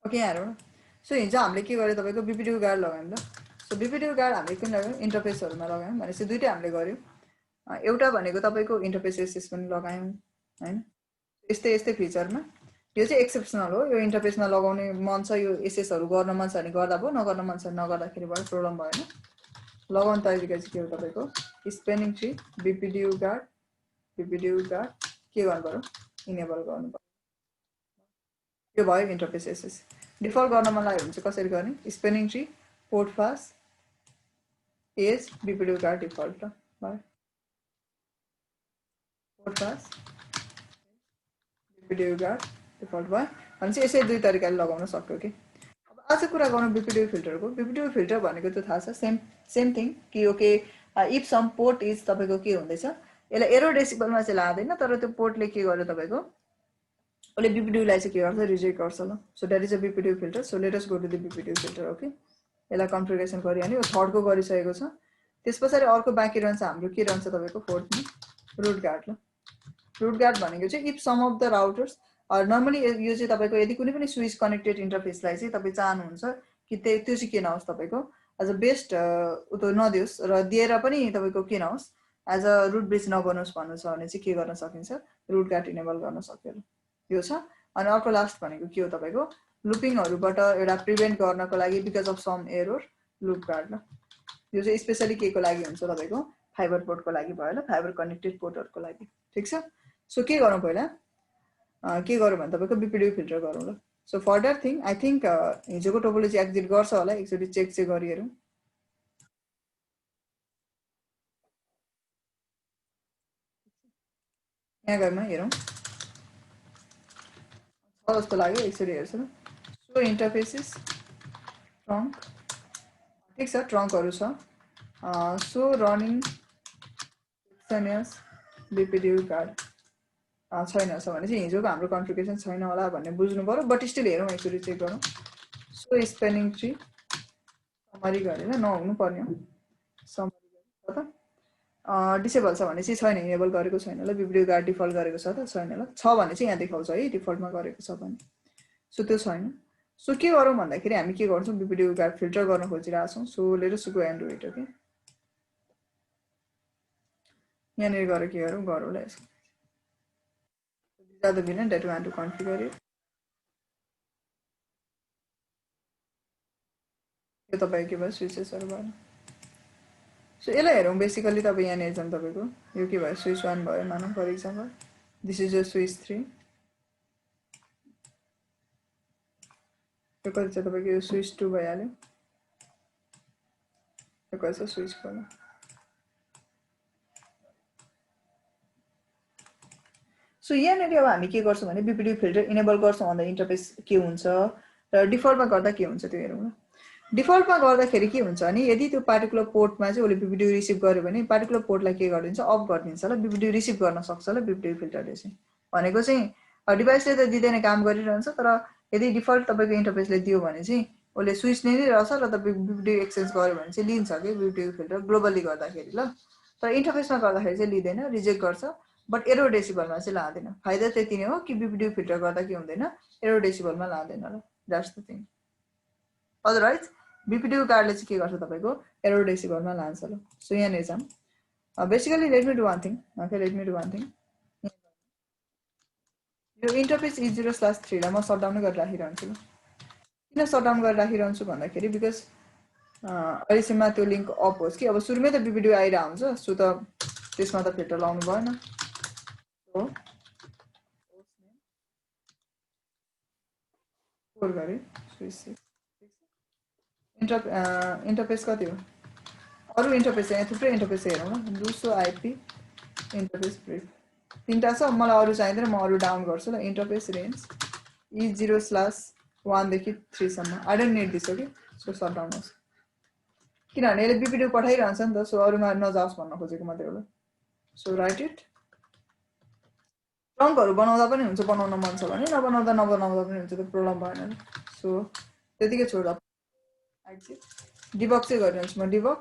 Okay यहाँ हेरौँ न। सो हिजो हामीले के गर्यो तपाईँको बीपीडीयू गार्ड लगायौँ ल। सो बीपीडीयू गार्ड हामीले किन लगायौँ इन्टरफेसहरूमा लगायौँ भनेपछि दुईटै हामीले गर्यौँ। एउटा भनेको तपाईँको इन्टरफेस एसेस पनि लगायौँ हैन। यस्तै यस्तै फिचरमा यो चाहिँ एक्सेप्सनल हो। यो इन्टरफेसमा लगाउने मन छ, यो एसेसहरू गर्न मन छ भने गर्दा भयो, नगर्न मन छ भने नगर्दाखेरि भयो, प्रब्लम भएन। लगाउने तरिका चाहिँ के हो तपाईँको स्पेनिङ ट्री बीपीडीयू गार्ड के गर्नु पर्यो इनेबल गर्नु पर्यो। यो भयो इन्टरफेस एसेस। डिफल्ट गर्न मन लाग्यो भने चाहिँ कसरी गर्ने spanning tree portfast edge BPDU guard default ल भयो। पोर्ट फास बीपीडीयू गार्ड डिफल्ट भयो भनेपछि यसै दुई तरिकाले लगाउन सक्यो कि। अब आज कुरा गरौँ बीपीडीयू फिल्टरको। बीपीडीयू फिल्टर भनेको त थाहा छ सेम थिङ कि okay if some port is तपाईँको के हुँदैछ यसलाई एरो डेसिबलमा चाहिँ लाँदैन, तर त्यो पोर्टले के गर्यो तपाईँको उसले बीपीडीयूलाई चाहिँ के गर्छ रिजेक्ट गर्छ ल। So that is a BPDU filter. So let us go to the BPDU filter. Okay यसलाई कन्फिगरेसन गरिहाल्यो, थर्डको गरिसकेको छ। त्यस पछाडि अर्को बाँकी रहन्छ हाम्रो के रहन्छ तपाईँको फोर्थमा रुट गार्ड ल। रुट गार्ड भनेको चाहिँ if some of the routers normally यो चाहिँ तपाईँको यदि कुनै पनि स्विच कनेक्टेड इन्टरफेसलाई चाहिँ तपाईँ चाहनुहुन्छ कि त्यो चाहिँ के नहोस् तपाईँको एज अ बेस्ट उतो नदियोस् र दिएर पनि तपाईँको के नहोस् एज अ रुट ब्रिज नबनोस् भन्नु छ भने चाहिँ के गर्न सकिन्छ रुट गार्ड इनेबल गर्न सक्यो यो छ। अनि अर्को लास्ट भनेको के हो तपाईँको लुपिङहरूबाट एउटा प्रिभेन्ट गर्नको लागि because of some error loop guard ल। यो चाहिँ स्पेसली के को लागि हुन्छ तपाईँको फाइबर पोर्टको लागि भयो ल, फाइबर कनेक्टेड पोर्टहरूको लागि। ठिक छ। सो के गरौँ पहिला के गरौँ भने तपाईँको बीपीडीयू फिल्टर गरौँ ल। So further thing I think हिजोको टोपोलोजी एक्जिट गर्छ होला, एकचोटि चेक चाहिँ गरिहेरौँ। यहाँ गएमा हेरौँ छ जस्तो लाग्यो, एकचोटि हेर्छु ल। सो इन्टरफेसेस ट्रङ्क ठिक छ, ट्रङ्कहरू छ। सो रनिङ बीपीडीयू गार्ड छैन छ भने चाहिँ हिजोको हाम्रो कन्फिगरेसन छैन होला भन्ने बुझ्नु पर्यो, बट स्टिल हेरौँ एकचोटि चेक गरौँ। सो स्पेनिङ ट्री समरी गरेर नहुनु पर्ने हो समरी गरेर त डिसेबल छ भने चाहिँ छैन, इनेबल गरेको छैन ल। बीपीडीयू गार्ड डिफल्ट गरेको छ त छैन ल, छ भने चाहिँ यहाँ देखाउँछ है डिफल्टमा गरेको छ भने। सो त्यो छैन। सो के गरौँ भन्दाखेरि हामी के गर्छौँ बीपीडीयू गार्ड फिल्टर गर्न खोजिरहेको छौँ। So let us go and do it. Okay यहाँनिर गएर के गरौँ गरौँ ल यसको ज्यादा बिना डेट वान टु कन्फिगर इट। यो तपाईँको के भयो स्विचेसहरू भयो। सो यसलाई हेरौँ बेसिकली तपाईँ यहाँनिर छन् तपाईँको यो के भयो स्विच 1 भयो मानौँ फर इक्जाम्पल दिस इज यो स्विच 3। यो कति छ तपाईँको यो स्विच 2 भइहाल्यो, यो कति छ स्विच 4। सो यहाँनिर अब हामी के गर्छौँ भने बीपीडीयू फिल्टर इनेबल गर्छौँ भन्दा इन्टरफेस के हुन्छ र डिफल्टमा गर्दा के हुन्छ त्यो हेरौँ न। डिफल्टमा गर्दाखेरि के हुन्छ भने यदि त्यो पार्टिकुलर पोर्टमा चाहिँ उसले बीपीडीयू रिसिभ गर्यो भने पार्टिकुलर पोर्टलाई के गरिदिन्छ अफ गरिदिन्छ ल, बीपीडीयू रिसिभ गर्न सक्छ ल बीपीडीयू फिल्टरले चाहिँ। भनेको चाहिँ डिभाइसले त दिँदैन काम गरिरहन्छ, तर यदि डिफल्ट तपाईँको इन्टरफेसले दियो भने चाहिँ उसले स्विच नै रहेछ र तपाईँ बीपीडीयू एक्सचेन्ज गर्यो भने चाहिँ लिन्छ कि बीपीडीयू फिल्टर ग्लोबली गर्दाखेरि ल। तर इन्टरफेसमा गर्दाखेरि चाहिँ लिँदैन, रिजेक्ट गर्छ, बट एरो डेसिबलमा चाहिँ लाँदैन। फाइदा त्यति नै हो कि बीपीडीयू फिल्टर गर्दा के हुँदैन एरो डेसिबलमा लाँदैन ल, that's the thing. Otherwise BPDU गार्डले चाहिँ के गर्छ तपाईँको एरो डेसिबलमा लान्छ ल। सो यहाँनिर जाऊँ basically let me do one thing. Okay let me do one thing. यो इन्टरफेस E0/3 लाई म सटडाउन गरेर राखिरहन्छु ल। किन सटडाउन गरेर राखिरहन्छु भन्दाखेरि बिकज अहिलेसम्म त्यो लिङ्क अफ होस् कि। अब सुरुमै त बीपीडीयू आइरहेको हुन्छ, सो त त्यसमा त फिल्टर लाउनु भएन। हो फोर गरे स्विच 6 इन्टरफेस कति हो अरू इन्टरफेस यहाँ थुप्रै इन्टरफेस हेरौँ न। दोस्रो आइपी इन्टरफेस ब्रिफ तीनटा छ, मलाई अरू चाहिँदैन, म अरू डाउन गर्छु ल। इन्टरफेस रेन्ज E0/1 देखि 3 सम्म I don't need this. Okay so shut down होस् किनभने यसले बीपीडीयू पठाइरहन्छ नि त, सो अरूमा नजाओस् भन्न खोजेको मात्रै हो ल। So right it. ट्रङ्कहरू बनाउँदा पनि हुन्छ, बनाउन मन छ भने, नबनाउँदा पनि हुन्छ, त्यो प्रब्लम भएन। सो त्यतिकै छोड एक्जिट डिबग चाहिँ गरिरहन्छु म। डिबग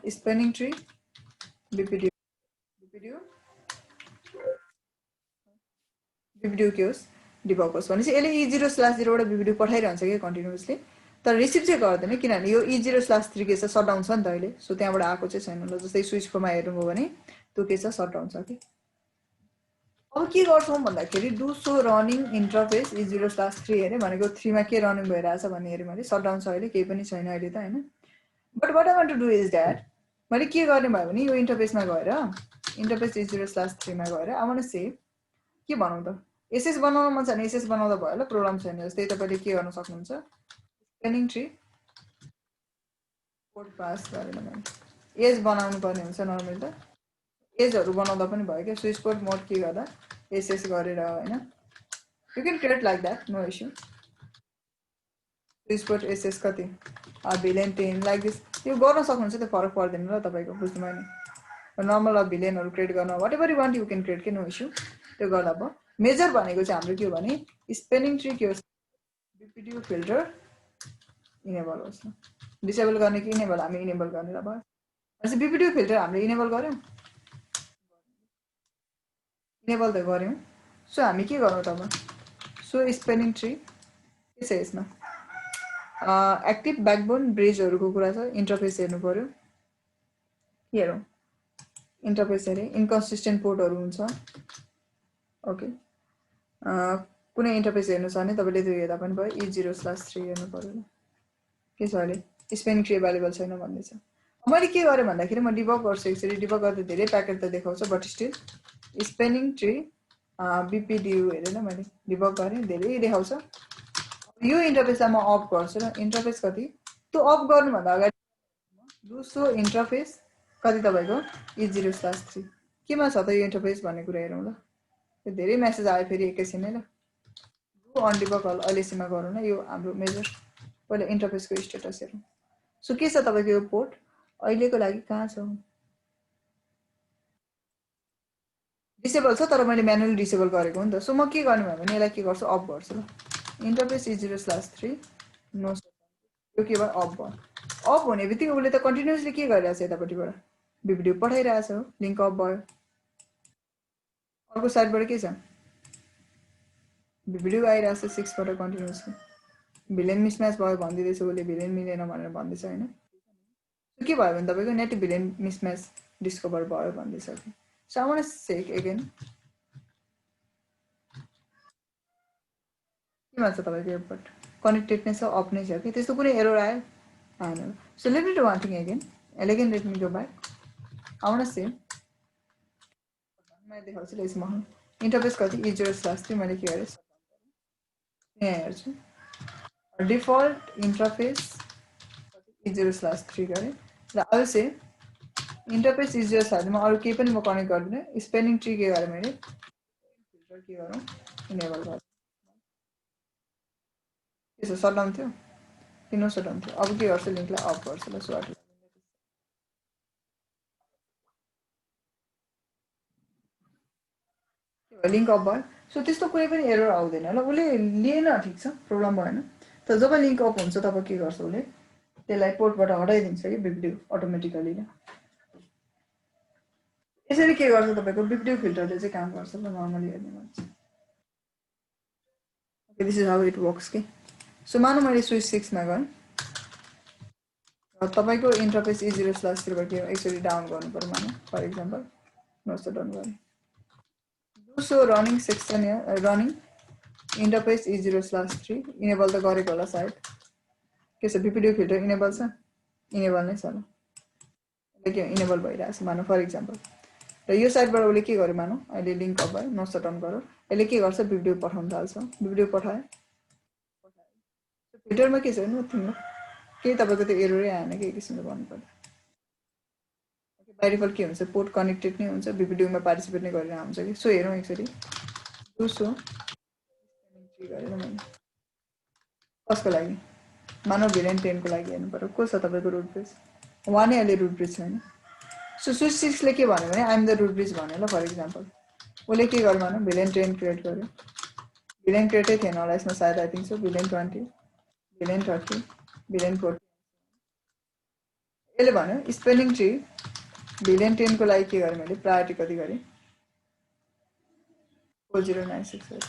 स्पेनिङ ट्री बीपीडीयू के होस् डिबग होस् भनेपछि यसले E0/0 बाट बिपिडी पठाइरहन्छ कि कन्टिन्युअसली, तर रिसिभ चाहिँ गर्दैन किनभने यो E0/3 के छ सटडाउन छ नि त अहिले, सो त्यहाँबाट आएको चाहिँ छैन। ल जस्तै स्विच प्रोमा हेर्नुभयो भने त्यो के छ सटडाउन छ कि। अब के गर्छौँ भन्दाखेरि do so running interface E0/3 हेरेँ भनेको 3 मा के रनिङ भइरहेछ भन्ने हेरेँ मैले, सटडाउन छ अहिले, केही पनि छैन अहिले त हैन। But what I want to do is that मैले के गर्ने भयो भने यो इन्टरफेसमा गएर इन्टरफेस E0/3 मा गएर आई वान्ट टु से के भनौँ त एसएस बनाउन मन छ भने एसएस बनाउँदा भयो ल, प्रोग्राम छैन। जस्तै तपाईले के गर्न सक्नुहुन्छ, स्पेनिङ ट्री कोड पास गरेर मैले एज बनाउनु पर्ने हुन्छ नर्मली त, एजहरु बनाउँदा पनि भयो के, स्विच कोड मोड के गर्दा एसएस गरेर हैन, you can create like that, no issue. Switch code S S कति भिलेन 10 लाइक दिस यो गर्न सक्नुहुन्छ, त्यो फरक पर्दैन ल तपाईको, बुझ्नुभयो नि। नर्मल भिलेनहरु क्रिएट गर्न whatever you want you can create के, नो इस्यु। त्यो गर्दा भयो। मेजर भनेको चाहिँ हाम्रो के हो भने स्पेनिङ ट्री के होस्, बिपिडी फिल्टर इनेबल होस् न, डिसेबल गर्ने कि इनेबल, हामी इनेबल गर्ने ल भयो। अनि बिपिडी फिल्टर हामीले इनेबल गर्यौं, इनेबल त गर्यौं। सो हामी के गरौँ त अब, सो स्पेनिङ ट्री के छ यसमा एक्टिभ ब्याकबोन ब्रिजहरुको कुरा छ, इन्टरफेस हेर्नु पर्यो। हेरौँ इन्टरफेस हेरे इन्कन्सिस्टेन्ट पोर्टहरु हुन्छ, ओके। कुनै इन्टरफेस हेर्नु छ भने तपाईले त्यो हेर्दा पनि भयो, E0/3 हेर्नु पर्यो ल, के छ अहिले स्पेनिङ ट्री अवेलेबल छैन भन्दै छ। मैले के गरे भन्दाखेरि म डिबग गर्छु, एक्चुअली डिबग गर्दा धेरै प्याकेट त देखाउँछ, बट स्टिल स्पेनिङ ट्री बीपीडीयू हेरेन मैले डिबग गरे धेरै देखाउँछ। यो इन्टरफेसलाई म अफ गर्छु र इन्टरफेस कति त्यो अफ गर्नु भन्दा अगाडि दोस्रो इन्टरफेस कति तपाईको E0/3 केमा छ त यो इन्टरफेस भन्ने कुरा हेरौँ ल। यो धेरै मेसेज आयो फेरि एकैछिन है ल, डु अनडिबग अहिलेसम्म गरौँ न, यो हाम्रो मेजर पहिला इन्टरफेसको स्टेटस हेरौँ। सो के छ तपाईको यो पोर्ट अहिलेको लागि कहाँ छ, डिसेबल छ, तर मैले म्यानुअली डिसेबल गरेको हो नि त। सो म के गर्ने भयो भने यसलाई के गर्छु अफ गर्छु ल, इन्टरफेस E0/3 नो, यो के भयो अफ भयो। अफ हुने बित्तिकै उसले त कन्टिन्युअसली के गरिरहेछ यतापट्टिबाट भिडियो पठाइरहेछ हो, लिंक अफ भयो। अर्को साइडबाट के छ भिडियो आइरहेछ 6 बाट कन्टिन्युअसली, भिलेन मिसम्याच भयो भन्दिदैछ, उसले भिलेन मिलेन भनेर भन्दैछ हैन। के भयो भने तपाईको नेट भिलेन मिसम्याच डिस्कभर भयो भन्दैछ कि। So I want to check again के भन्छ तपाईको एयरपोर्ट कनेक्टेड नै छ, अफ नै छ कि, त्यस्तो कुनै एरर आयो आएन। So let me do one thing again let me go back, I want to say मैले देखाउँछु ल यसमा इन्टरफेस कति E0/3 मैले के गरे यहाँ हेर्छु, डिफल्ट इन्टरफेस E0/3 गरे र आई से इन्टरफेस E0/3 मा अरु केही पनि म कनेक्ट गर्दिन, स्पेनिङ ट्री के गरे मैले फिल्टर के गरौँ इनेबल गरे, यसो सटडाउन थियो कि नो सटडाउन थियो। अब के गर्छु लिंकलाई अफ गर्छु ल, सो लिंक अफ भयो। सो त्यस्तो कुनै पनि एरर आउँदैन ल, उसले लिएन ठिक छ प्रब्लम भएन, तर जब लिंक अफ हुन्छ तब के गर्छ उसले त्यसलाई पोर्टबाट हटाइदिन्छ कि भिडियो अटोमेटिकली ल। यसरी के गर्छ तपाईको भिडियो फिल्टरले चाहिँ काम गर्छ ल, नर्मली हेर्ने मान्छे। Okay this is how it works के। सो मानौ मैले स्विच 6 मा गएँ, तपाईको इन्टरफेस E0/3 बाट एक्चुअली डाउन गर्नु पर्यो मानौ फर एक्जाम्पल, नो सटडाउन गरे सो रनिङ सेक्सन या रनिङ इन्टरफेस E0/3 इनेबल त गरेको होला सायद, के छ बीपीडी फिल्टर इनेबल छ, इनेबल नै छ ल, के इनेबल भइरहेछ मानौ फर एक्जाम्पल। र यो साइडबाट उसले के गर्यो मानौ अहिले लिंक अफ भयो, नो सटडाउन गर्यो, यसले के गर्छ भिडियो पठाउन थाल्छ, भिडियो पठायो फिल्टरमा के छ नथिङ हो, केही तपाईको त्यो एररै आएन के किसिमले भन्नु पर्यो। बाइ डिफल्ट के हुन्छ पोर्ट कनेक्टेड नै हुन्छ, बीपीडीमा पार्टिसिपेट नै गरेर हुन्छ कि। सो हेरौँ एकचोटी दोस्रो गरेर मैले कसको लागि मानव भिलेन 10 को लागि हेर्नु पर्यो, को छ तपाईको रुट ब्रिज वानै अहिले रुट ब्रिज छैन। सो स्विच 6 ले के भन्यो भने I am the root bridge भन्यो ल फर एक्जाम्पल, उसले के गर्यो मानौ भिलेन 10 क्रिएट गर्यो, भिलेन क्रिएटै थिएन होला यसमा सायद, I think so VLAN 20 VLAN 30 VLAN 40 यसले भन्यो स्पेलिङ ट्री भिलेन 10 को लागि के गरे मैले प्रायोरिटी कति गरे 4096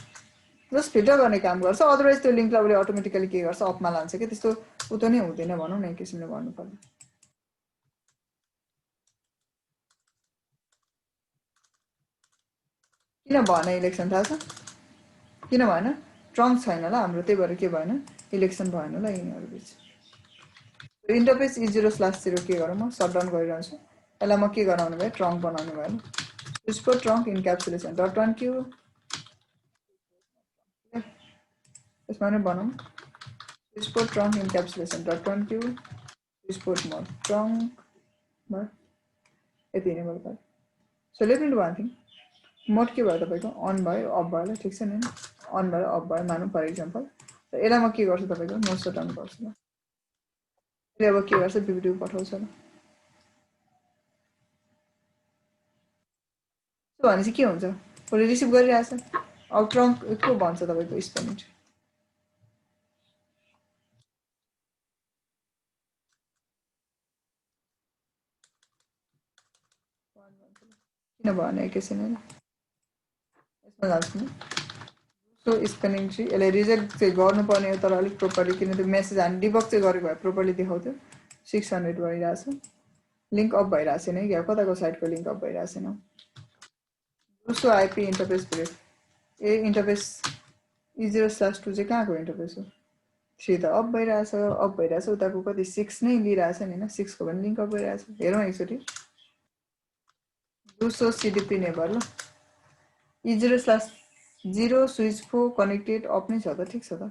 जस्ट फिल्टर गर्ने काम गर्छ अदरवाइज त्यो लिङ्कलाई उसले अटोमेटिकली के गर्छ अपमा लान्छ कि त्यस्तो उतो नै हुँदैन भनौँ न एक किसिमले भन्नुपर्ने किन भएन इलेक्सन थाहा छ किन भएन ट्रङ्क छैन ल हाम्रो त्यही भएर के भएन इलेक्सन भएन ल यिनीहरू बिच इन्टरफेस E0/0 के गरौँ म सटडाउन गरिरहन्छु यसलाई म के गराउनु भयो ट्रङ्क बनाउनु भयो उसको ट्रङ्क इन्क्याप्सुलेसन .1 क्यु यसमा नै बनाऊँ उसको ट्रङ्क इन्क्याप्सुलेसन .1 क्यु उसको मोड ट्रङ्क भयो यति इनेबल भयो so let me do one thing mode के भयो तपाईँको अन भयो अफ भयो ल ठिक छ नि अन भयो अफ भयो मानौँ फर इक्जाम्पल यसलाई म के गर्छु तपाईँको नो सटडाउन गर्छु ल यसले अब के गर्छ बिबिडी पठाउँछ ल भनेपछि के हुन्छ उसले रिसिभ गरिरहेछ अब ट्रङ्क को भन्छ तपाईँको स्पेलिङ किन भएन एकैछिन यसमा जान्छु नि सो स्पेलिङ ट्री यसलाई रिजेक्ट चाहिँ गर्नुपर्ने हो तर अलिक प्रोपरली किन त्यो मेसेज हामी डिबग चाहिँ गरेको भए प्रोपरली देखाउँथ्यो 600 भइरहेछ लिङ्क अप भइरहेको छैन क्या कताको साइटको लिङ्क अप भइरहेको छैन दोस्रो आइपी इन्टरफेस ब्रेक ए इन्टरफेस E0/2 चाहिँ कहाँको इन्टरफेस हो 3 त अप भइरहेछ उताको कति 6 नै लिइरहेछ नि होइन 6 को पनि लिङ्क अप भइरहेछ हेरौँ एकचोटि दोस्रो सिडिपी नेबर ल E0/0 स्विच 4 कनेक्टेड अप नै छ त ठिक छ त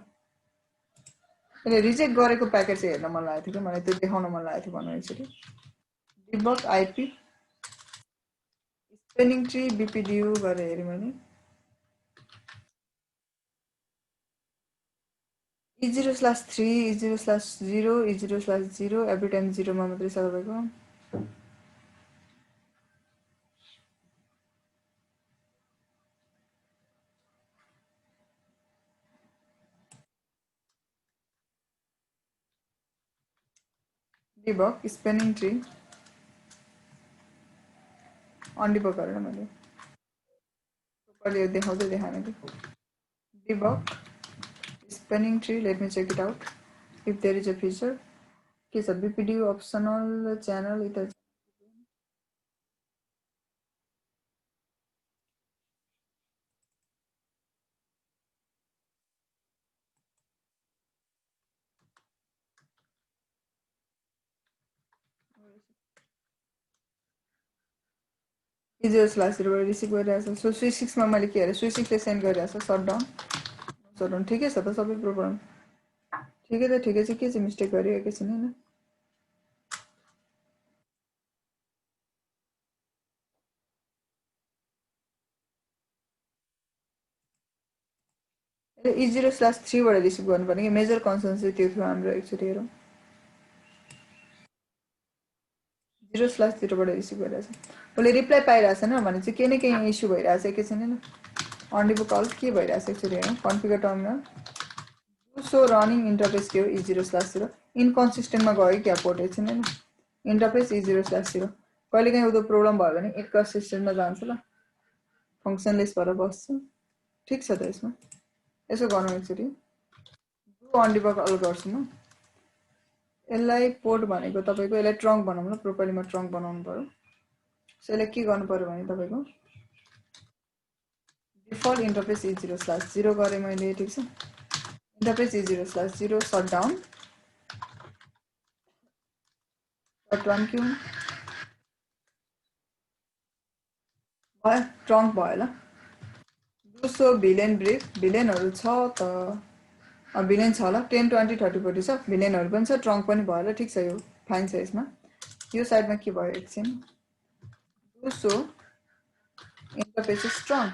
यसले रिजेक्ट गरेको प्याकेट चाहिँ हेर्न मन लागेको थियो कि मलाई त्यो देखाउन मन लागेको थियो भनौँ एकचोटि डिबग आइपी स्पेलिङ ट्री बिपिडियु गरेर हेरेँ मैले E0/3 E0/0 E0/0 every time 0 मा मात्रै छ तपाईँको डिबग स्पेलिङ ट्री अनडिबग गरेर मैले प्रोपरली देखाउँदै देखाएन कि debug spanning tree let me check it out if there is a feature के छ बिपिडी अप्सनल च्यानल यता E0/0 बाट रिसिभ गरिरहेछ सो स्विच 6 मा मैले के हेरेँ स्विच 6 ले सेन्ड गरिरहेछ सटडाउन ठिकै छ त सबै प्रोग्राम ठिकै छ ठिकै छ के चाहिँ मिस्टेक गरेँ एकैछिन हैन E0/3 बाट रिसिभ गर्नुपर्ने कि मेजर कन्सर्न चाहिँ त्यो थियो हाम्रो एकचोटि हेरौँ 0/0 बाट रिसिभ गरिरहेछ उसले रिप्लाई पाइरहेछैन भने चाहिँ केही न केही इस्यु भइरहेछ एकैछिन हैन अनडिबग कल के भइरहेछ एकचोटि हेरौँ configure terminal so running interface के हो E0/0 इन्कन्सिस्टेन्टमा गयो क्या पोर्ट एकछिन हैन इन्टरफेस E0/0 कहिलेकाहीँ उतो प्रब्लम भयो भने इन्कन्सिस्टेन्टमा जान्छ ल फङ्सनलेस भएर बस्छ ठिक छ त यसमा यसो गरौँ एकचोटि अनडिबग अल गर्छु म यसलाई पोर्ट भनेको तपाईँको यसलाई ट्रङ्क बनाउँ ल प्रोपरली म ट्रङ्क बनाउनु पर्यो सो यसलाई के गर्नु पर्यो भने तपाईँको डिफल्ट इन्टरफेस E0/0 गरेँ मैले ठिक छ इन्टरफेस E0/0 सटडाउन .1 क्यु भयो ट्रङ्क भयो ल दोस्रो भिलेन ब्रेक भिलेनहरू छ त भिलेन छ ल 10 20 30 40 छ भिलेनहरू पनि छ ट्रङ्क पनि भयो ल ठिक छ यो फाइन छ यसमा यो साइडमा के भयो एकछिन दोस्रो इन्टरफेस इज ट्रङ्क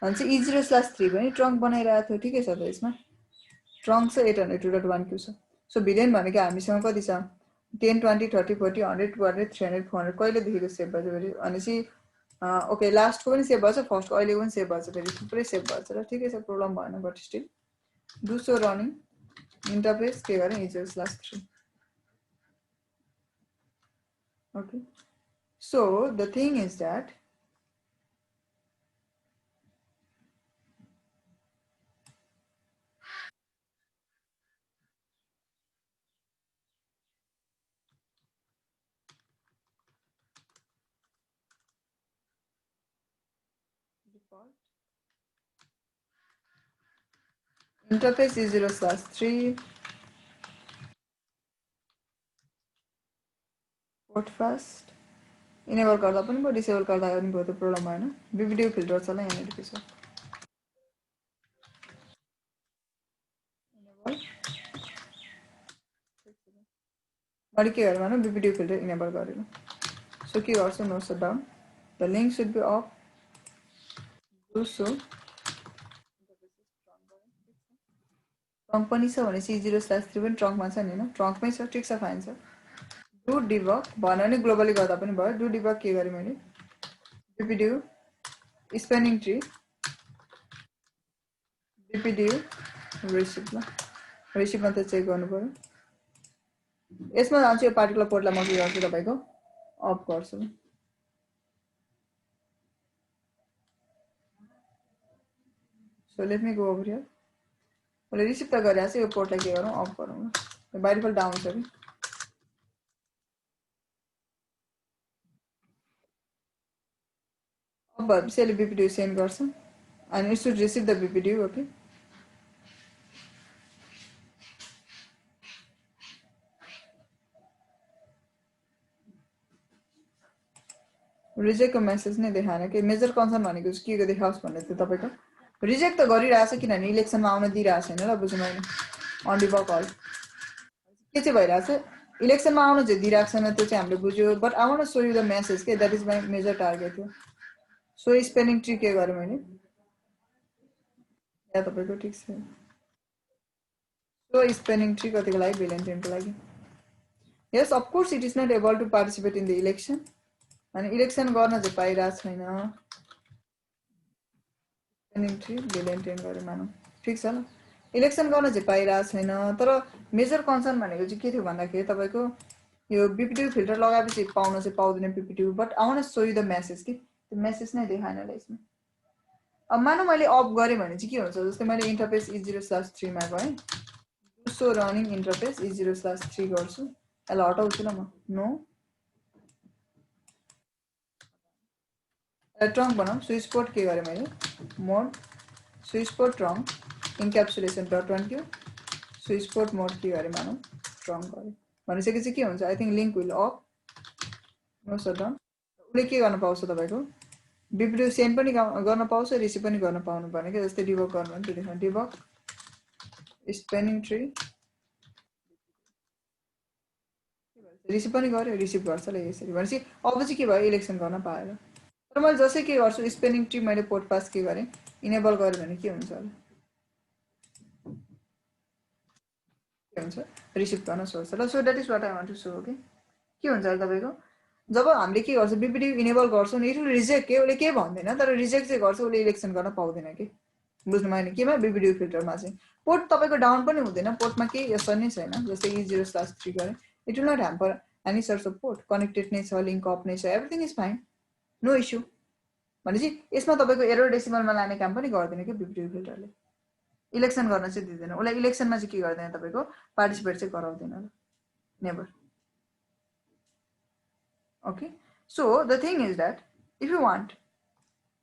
भने चाहिँ E0/3 पनि ट्रङ्क बनाइरहेको थियो ठिकै छ त यसमा ट्रङ्क छ 802.1 क्यु छ सो भिलेन भनेको हामीसँग कति छ 10 20 30 40 100 200 300 400 कहिलेदेखिको सेभ भएछ फेरि भनेपछि ओके लास्टको पनि सेभ भएछ फर्स्टको अहिलेको पनि सेभ भएछ फेरि थुप्रै सेभ भएछ र ठिकै छ प्रब्लम भएन बट स्टिल दोस्रो रनिङ इन्टरफेस के गरेँ E0/3 okay so the thing is that Interface E0/3 port fast enable गर्दा पनि भयो disable गर्दा पनि भयो, त्यो प्रब्लम भएन। BBDU फिल्टर छ ल यहाँनिर के छ मैले के गरेँ भने BBDU फिल्टर इनेबल गरेँ। सो के गर्छु no shutdown the link should be off do so trunk पनि छ भनेपछि E0/3 पनि ट्रङ्कमा छ नि, होइन ट्रङ्कमै छ, ठिक छ, फाइन छ। डु डिबग भन्यो भने ग्लोबली गर्दा पनि भयो। डु डिबग के गरेँ मैले BBDU स्पेनिङ ट्री BBDU रिसिभ ल रिसिभमा त चेक गर्नु पर्यो। यसमा जान्छु यो पार्टिकुलर पोर्टलाई म के गर्छु तपाईको अफ गर्छु। So let me go over here. मैले रिसिभ त गरेको छु, यो पोर्टलाई के गरौँ अफ गरौँ ल। बाइ डिफल्ट डाउन छ कि अब भएपछि यसले BBDU सेन्ड गर्छ and it should receive the BBDU. Okay, रिजेक्टको मेसेज नै देखाएन कि मेजर कन्सर्न भनेको चाहिँ के देखाओस् भन्ने थियो तपाईको। रिजेक्ट त गरिरहेछ किनभने इलेक्सनमा आउन दिइरहेको छैन ल, बुझ्नु मैले अनडिबग हल के चाहिँ भइरहेछ इलेक्सनमा आउन चाहिँ दिइरहेको छैन, त्यो चाहिँ हामीले बुझ्यो। But I want to show you the message के that is my major target थियो। सो स्पेलिङ ट्री के गरेँ मैले या तपाईको ठिक छ। सो स्पेलिङ ट्री कतिको लागि भेलेन्टाइनको लागि। Yes of course it is not able to participate in the election, अनि इलेक्सन गर्न चाहिँ पाइरहेको छैन। स्पेलिङ ट्री भेलेन्टाइन गरेँ मानौँ, ठिक छ ल। इलेक्सन गर्न चाहिँ पाइरहेको छैन, तर मेजर कन्सर्न भनेको चाहिँ के थियो भन्दाखेरि तपाईँको यो BBDU फिल्टर लगाएपछि पाउन चाहिँ पाउँदैन BBDU। But I want to show you the message कि त्यो मेसेज नै देखाएन ल यसमा। अब मानौँ मैले अफ गरेँ भने चाहिँ के हुन्छ, जस्तै मैले इन्टरफेस E0/3 मा गएँ, सो रनिङ इन्टरफेस E0/3 गर्छु, यसलाई हटाउँछु ल म। नो ट्रङ्क बनाऊँ, स्विच पोर्ट के गरेँ मैले mode switch port trunk encapsulation .1 switch port mode के गरेँ मानौँ ट्रङ्क गरेँ भनिसकेपछि चाहिँ के हुन्छ, I think link will off no shutdown. उसले के गर्न पाउँछ तपाईँको BBDU सेन्ड पनि गर्न पाउँछ, रिसिभ पनि गर्न पाउनु पर्ने क्या। जस्तै डिबग गर्नु भने त्यो डिबग स्पेनिङ ट्री रिसिभ पनि गर्यो, रिसिभ गर्छ ल यसरी भनेपछि अब चाहिँ के भयो इलेक्सन गर्न पाएर। तर मैले जसै के गर्छु स्पेनिङ ट्री मैले पोर्ट पास के गरेँ इनेबल गरेँ भने के हुन्छ होला, के हुन्छ रिसिभ गर्न सक्छ ल। So that is what I want to show. Okay, के हुन्छ अहिले तपाईँको जब हामीले के गर्छ BBDU इनेबल गर्छौँ नि इट विल रिजेक्ट के, उसले के भन्दैन तर रिजेक्ट चाहिँ गर्छ, उसले इलेक्सन गर्न पाउँदैन कि। बुझ्नु भएन केमा BBDU फिल्टरमा चाहिँ पोर्ट तपाईँको डाउन पनि हुँदैन, पोर्टमा केही यसो नै छैन। जस्तै E0/3 गरेँ it will not hamper any sorts of port, connected नै छ, लिङ्क अप नै छ, everything is fine, no issue. भनेपछि यसमा तपाईँको एरर डेसिमलमा लाने काम पनि गर्दैन कि BBDU फिल्टरले, इलेक्सन गर्न चाहिँ दिँदैन उसलाई। इलेक्सनमा चाहिँ के गर्दैन तपाईँको पार्टिसिपेट चाहिँ गराउँदैन ल, never. Okay, so the thing is that if you want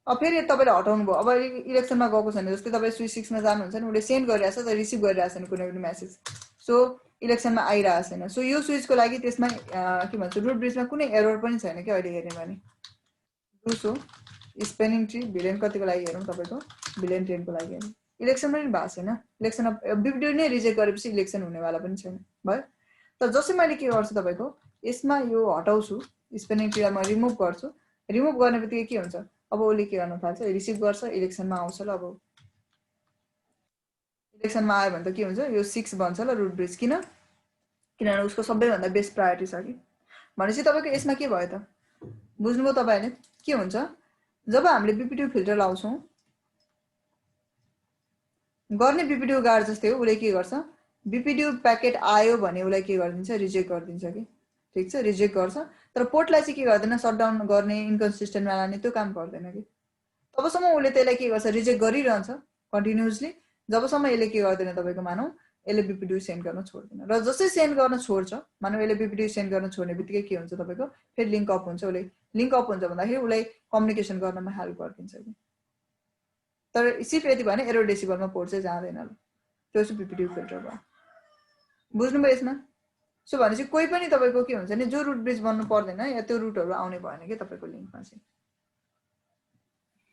अब फेरि तपाईँले हटाउनु भयो, अब इलेक्सनमा गएको छैन, जस्तै तपाईँ स्विच 6मा जानुहुन्छ नि उसले सेन्ड गरिरहेछ तर रिसिभ गरिरहेको छैन कुनै पनि मेसेज, सो इलेक्सनमा आइरहेको छैन। सो यो स्विचको लागि त्यसमा के भन्छ रुट ब्रिजमा कुनै एरर पनि छैन क्या अहिले हेर्ने भने। सो स्पेनिङ ट्री भिलेन कतिको लागि हेरौँ तपाईँको भिलेन 10को लागि हेरौँ, इलेक्सन पनि भएको छैन, इलेक्सनमा BBDU नै रिजेक्ट गरेपछि इलेक्सन हुनेवाला पनि छैन भयो। तर जसै मैले के गर्छु तपाईँको यसमा यो हटाउँछु, स्पेनिङ ट्रीलाई म रिमुभ गर्छु, रिमुभ गर्ने बित्तिकै के हुन्छ अब उसले के गर्न थाल्छ रिसिभ गर्छ, इलेक्सनमा आउँछ ल। अब इलेक्सनमा आयो भने त के हुन्छ यो 6 बन्छ ल रुट ब्रिज, किनभने उसको सबैभन्दा बेस्ट प्रायोरिटी छ कि। भनेपछि तपाईँको यसमा के भयो त बुझ्नुभयो तपाईँले के हुन्छ, जब हामीले BBDU फिल्टर लाउँछौँ गर्ने BBDU गार्ड जस्तै हो, उसले के गर्छ BBDU प्याकेट आयो भने उसलाई के गरिदिन्छ रिजेक्ट गरिदिन्छ कि, ठिक छ, रिजेक्ट गर्छ। तर पोर्टलाई चाहिँ के गर्दैन सटडाउन गर्ने, इन्कन्सिस्टेन्टमा लाने त्यो काम गर्दैन कि। तबसम्म उसले त्यसलाई के गर्छ रिजेक्ट गरिरहन्छ कन्टिन्युसली, जबसम्म यसले के गर्दैन तपाईँको मानौँ यसले BBDU सेन्ड गर्न छोड्दैन। र जसै सेन्ड गर्न छोड्छ मानौँ यसले BBDU सेन्ड गर्न छोड्ने बित्तिकै के हुन्छ तपाईँको फेरि लिङ्क अप हुन्छ, उसले लिङ्क अप हुन्छ भन्दाखेरि उसलाई कम्युनिकेसन गर्नमा हेल्प गरिदिन्छ कि। तर सिर्फ यति भने एरो डेसिबलमा पोर्ट चाहिँ जाँदैन ल त्यो चाहिँ बीपीडीयू फिल्टर भयो बुझ्नुभयो यसमा सो भनेपछि कोही पनि तपाईको के हुन्छ नि जो रुट ब्रिज बन्नु पर्दैन या त्यो रुटहरु आउने भएन के तपाईको लिंकमा चाहिँ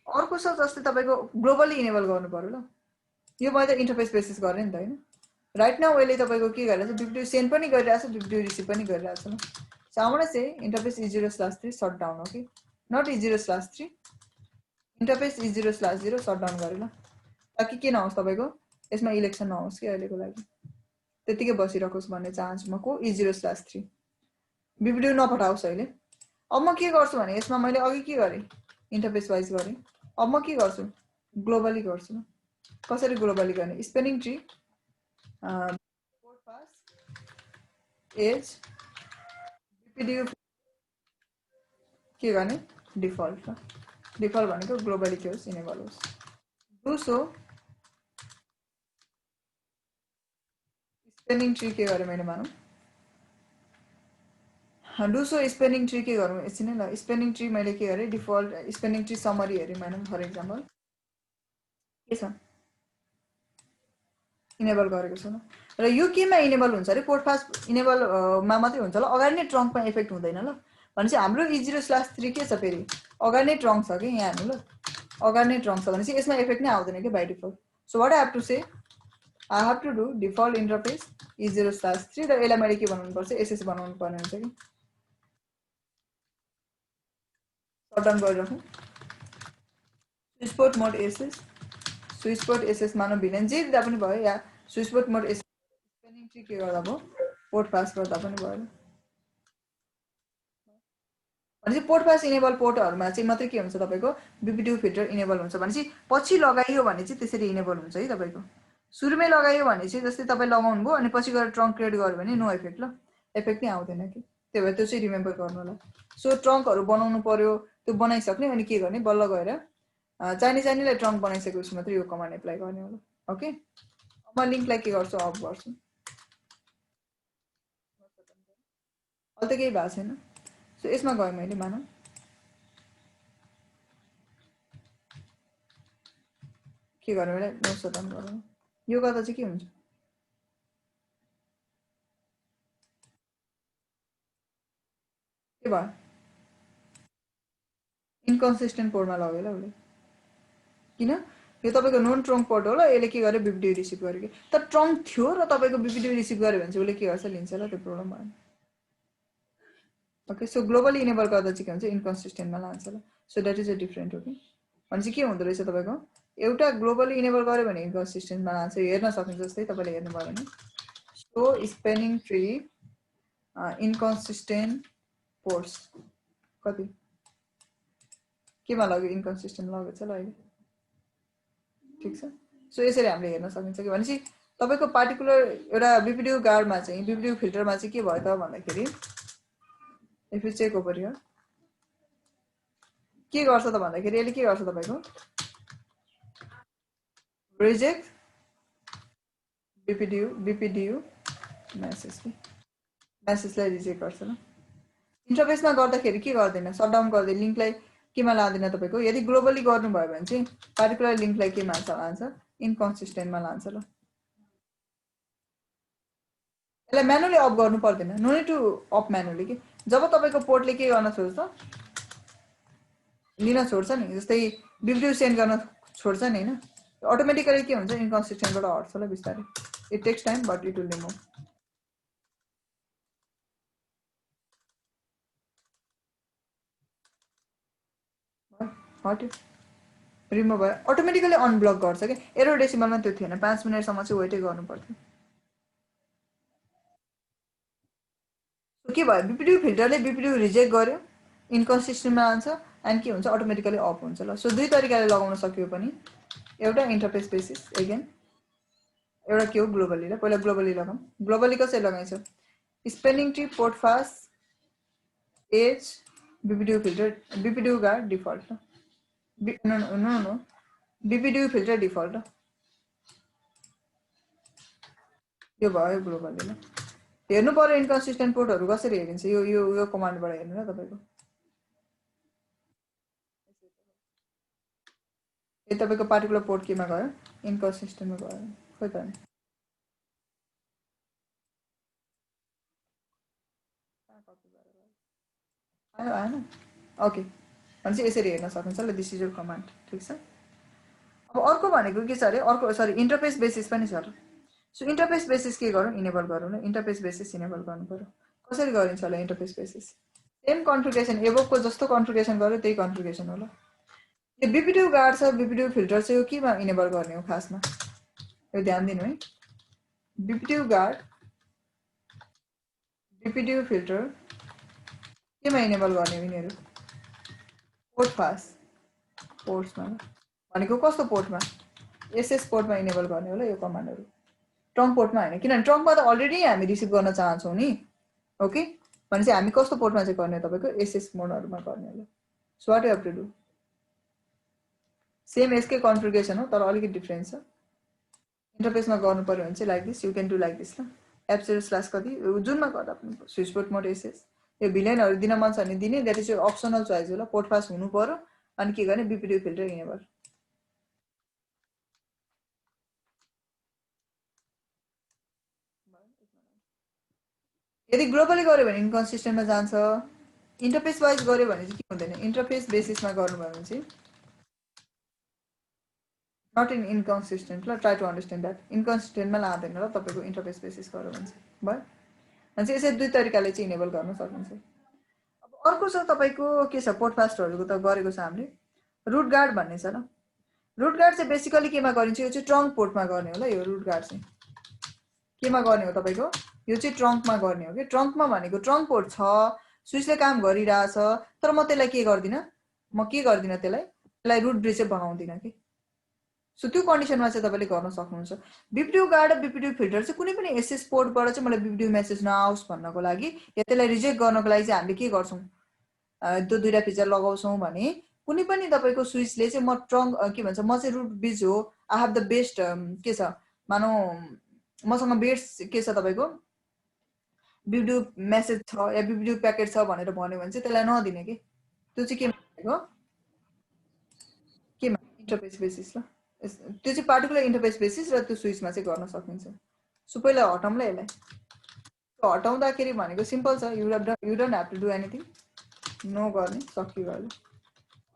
अर्को छ जस्तै तपाईको ग्लोबली इनेबल गर्नु पर्यो ल यो मैले इन्टरफेस बेसिस गरे नि त हैन राइट नाउ अहिले तपाईको के गरिरहेछ बीपीडीयू सेन्ड पनि गरिरहेछ बीपीडीयू रिसिभ पनि गरिरहेछ ल so I want to say interface E0/3 shut down okay not E0/3 interface E0/0 shut down गरे ल ताकि के नहोस् तपाईको यसमा इलेक्सन नहोस् के अहिलेको लागि त्यतिकै बसिरहोस् भन्ने चाहन्छु म को E0/3 बीपीडीयू नपठाओस् अहिले अब म के गर्छु भने यसमा मैले अघि के गरे इन्टरफेस वाइज गरे अब म के गर्छु ग्लोबली गर्छु कसरी ग्लोबली गर्ने spanning tree port pass as BPDU के गर्ने डिफल्ट ल डिफल्ट भनेको ग्लोबली के होस् इनेबल होस् डु सो स्पेनिङ ट्री के गरे मैले मानौ डु सो स्पेनिङ ट्री के गरौँ एकछिन ल स्पेनिङ ट्री मैले के गरे डिफल्ट स्पेनिङ ट्री समरी हेरि मानौ फर एक्जाम्पल के छ इनेबल गरेको छु र यो केमा इनेबल हुन्छ रे पोर्ट पास इनेबल मा मात्रै हुन्छ ल अगाडि नै ट्रङ्कमा इफेक्ट हुँदैन ल भनेपछि हाम्रो E0/3 के छ फेरि अगाडि नै ट्रङ्क छ के यहाँ हेर्नु ल अगाडि नै ट्रङ्क छ भनेपछि यसमा इफेक्ट नै आउँदैन के by default so what I have to say I have to do default interface E0/3 र यसलाई मैले के बनाउनु पर्छ एसएस बनाउनु पर्ने हुन्छ कि शट डाउन गरिराखौँ स्विच पोर्ट मोड एसएस स्विच पोर्ट एसएस मानव भिलेन जे दिँदा पनि भयो या स्विच पोर्ट मोड एसएस स्पेनिङ ट्री के गर्दा भयो पोर्ट पास गर्दा पनि भयो भनेपछि पोर्ट पास इनेबल पोर्टहरुमा चाहिँ मात्रै के हुन्छ तपाईको बीपीडीयू फिल्टर इनेबल हुन्छ भनेपछि पछि लगाइयो भने चाहिँ त्यसरी इनेबल हुन्छ है तपाईको सुरुमै लगाइयो भने चाहिँ जस्तै तपाई लगाउनु भयो अनि पछि गएर ट्रङ्क क्रिएट गर्यो भने नो इफेक्ट ल इफेक्ट नै आउँदैन के त्यही भएर त्यो चाहिँ रिमेम्बर गर्नु होला सो ट्रङ्कहरु बनाउनु पर्यो त्यो बनाइसक्ने अनि के गर्ने बल्ल गएर चाहिनेलाई ट्रङ्क बनाइसकेपछि मात्रै यो कमान्ड एप्लाई गर्ने होला ओके अब म लिंकलाई के गर्छु अफ गर्छु अहिले त केही भएको छैन सो यसमा गए मैले मानौ के गर्ने मैले नो शटडाउन गरौँ यो गर्दा चाहिँ के हुन्छ के भयो इन्कन्सिस्टेन्ट पोर्टमा लग्यो ल उले किन यो तपाईको नन ट्रङ्क पोर्ट हो ल यसले के गरे बीपीडीयू रिसिभ गर्यो के त ट्रङ्क थियो र तपाईको बीपीडीयू रिसिभ गर्यो भने चाहिँ उले के गर्छ लिन्छ ल त्यो प्रब्लम भएन ओके सो ग्लोबली इनेबल गर्दा चाहिँ के हुन्छ इन्कन्सिस्टेन्टमा लान्छ ल so that is a different हो कि भनेपछि के हुँदो रहेछ तपाईको एउटा ग्लोबली इनेबल गर्यो भने इन्कन्सिस्टेन्टमा लान्छ हेर्न सक्नुहुन्छ जस्तै तपाईले हेर्नु भयो भने so spanning tree inconsistent ports कति केमा लग्यो इन्कन्सिस्टेन्ट लगेछ ल अहिले ठीक छ सो यसरी हामीले हेर्न सकिन्छ कि भनेपछि तपाईको पार्टिकुलर एउटा बीपीडीयू गार्डमा चाहिँ बीपीडीयू फिल्टरमा चाहिँ के भयो त भन्दाखेरि if you check over here के गर्छ त भन्दाखेरि यसले के गर्छ तपाईको रिजेक्ट बीपीडीयू मेसेजलाई रिजेक्ट गर्छ ल इन्टरफेसमा गर्दाखेरि के गर्दैन शटडाउन गर्दै लिंकलाई केमा लादैन तपाईको यदि ग्लोबली गर्नुभयो भने चाहिँ पार्टिकुलर लिंकलाई के लान्छ इन्कन्सिस्टेन्टमा लान्छ ल यसलाई म्यानुअली अफ गर्नु पर्दैन no need to off manually के जब तपाईको पोर्टले के गर्न छोड्छ लिन छोड्छ नि जस्तै बीपीडीयू सेन्ड गर्न छोड्छ नि हैन अटोमेटिकली के हुन्छ इन्कन्सिस्टेन्टबाट हट्छ ल बिस्तारै it takes time but it will remove हट्यो रिमुभ भयो अटोमेटिकली अनब्लक गर्छ के एरर डेसिमलमा त्यो थिएन 5 मिनेटसम्म चाहिँ वेटै गर्नु पर्थ्यो के भयो बीपीडीयू फिल्टरले बीपीडीयू रिजेक्ट गर्यो इन्कन्सिस्टेन्टमा लान्छ एन्ड के हुन्छ अटोमेटिकली अफ हुन्छ ल सो दुई तरिकाले लगाउन सकियो पनि एउटा इन्टरफेस बेसिस अगेन एउटा के हो ग्लोबली ल पहिला ग्लोबली लगाउँ ग्लोबली कसरी लगाइन्छ spanning tree portfast edge BPDU filter BPDU guard default no BPDU filter default यो भयो ग्लोबली ल हेर्नु पर्यो इन्कन्सिस्टेन्ट पोर्टहरु कसरी हेरिन्छ यो यो यो कमान्डबाट हेर्नु ल तपाईको तपाईको पार्टिकुलर पोर्ट केमा गयो इन्कन्सिस्टेन्टमा गयो खोइ त आयो आएन ओके भनेपछि यसरी हेर्न सक्नुहुन्छ ल दिस इज योर कमान्ड ठीक छ अब अर्को भनेको के छ अरे अर्को सरी इन्टरफेस बेसिस पनि छ सो इन्टरफेस बेसिस के गरौँ इनेबल गरौँ न इन्टरफेस बेसिस इनेबल गर्नु पर्यो कसरी गरिन्छ होला इन्टरफेस बेसिस सेम कन्फिगरेसन एभोकको जस्तो कन्फिगरेसन गर्यो त्यही कन्फिगरेसन होला यो बिपिडियु गार्ड छ बिपिडियु फिल्टर चाहिँ यो केमा इनेबल गर्ने हो खासमा यो ध्यान दिनु है बिपिडियु गार्ड बिपिडियु फिल्टर केमा इनेबल गर्ने हो यिनीहरू पोर्ट फास पोर्ट्समा भनेको कस्तो पोर्टमा एसएस पोर्टमा इनेबल गर्ने होला यो कमान्डहरू ट्रङ्क पोर्टमा हैन किनभने ट्रङ्कमा त अलरेडी हामी रिसिभ गर्न चाहन्छौँ नि ओके भनेपछि हामी कस्तो पोर्टमा चाहिँ गर्ने तपाईको एसएस मोडहरुमा गर्ने होला so what you have to do same यसकै कन्फिगरेसन हो तर अलिकति डिफरेन्स छ इन्टरफेसमा गर्नु पर्यो भने चाहिँ like this you can do like this न एप्सिलर / कति जुनमा गर्दा पनि स्विच पोर्ट मोड एसएस यो भिलेनहरु दिन मन छ भने दिने that is your optional choice होला पोर्ट पास हुनु पर्यो अनि के गर्ने बिपिडियु फिल्टर इनेबल यदि ग्लोबली गर्यो भने इन्कन्सिस्टेन्टमा जान्छ इन्टरफेस वाइज गर्यो भने चाहिँ के हुँदैन इन्टरफेस बेसिसमा गर्नु भयो भने चाहिँ नट इन इन्कन्सिस्टेन्ट ल ट्राई टु अन्डरस्ट्यान्ड दैट इन्कन्सिस्टेन्टमा लादैन ल तपाईको इन्टरफेस बेसिस गर्यो भने चाहिँ भयो अनि चाहिँ यसरी दुई तरिकाले चाहिँ इनेबल गर्न सकिन्छ अब अर्को छ तपाईको के छ पोर्टफास्टहरुको त गरेको छ हामीले रुट गार्ड भन्ने छ ल रुट गार्ड चाहिँ बेसिकली केमा गरिन्छ यो चाहिँ ट्रङ्क पोर्टमा गर्ने हो ल यो रुट गार्ड चाहिँ केमा गर्ने हो तपाईको यो चाहिँ ट्रङ्कमा गर्ने हो के ट्रङ्कमा भनेको ट्रङ्क पोर्ट छ स्विचले काम गरिरहेछ तर म त्यसलाई के गर्दिन त्यसलाई रुट ब्रिज चाहिँ बनाउँदिन के सो त्यो कन्डिसनमा चाहिँ तपाईले गर्न सक्नुहुन्छ बिपिडियु गार्ड र बिपिडियु फिल्टर चाहिँ कुनै पनि एसएस पोर्टबाट चाहिँ मलाई बिपिडियु मेसेज नआओस् भन्नको लागि या त्यसलाई रिजेक्ट गर्नको लागि चाहिँ हामीले के गर्छौं त्यो दुईटा फिचर लगाउँछौं भने कुनै पनि तपाईको स्विचले चाहिँ म ट्रङ्क के भन्छ म चाहिँ रुट ब्रिज हो आई हैव द बेस्ट के छ मानौ मसँग बेस्ट के छ तपाईको बिपिडियु मेसेज छ या बिपिडियु प्याकेट छ भनेर भन्यो भने चाहिँ त्यसलाई नदिने के त्यो चाहिँ के भनेको केमा इन्टरफेस बेसिस ल त्यो चाहिँ पार्टिकुलर इन्टरफेस बेसिस र त्यो स्विचमा चाहिँ गर्न सकिन्छ सो पहिला हटाउँला यसलाई त्यो हटाउँदाखेरि भनेको सिम्पल छ you don't have to do anything no गर्ने सकियो गयो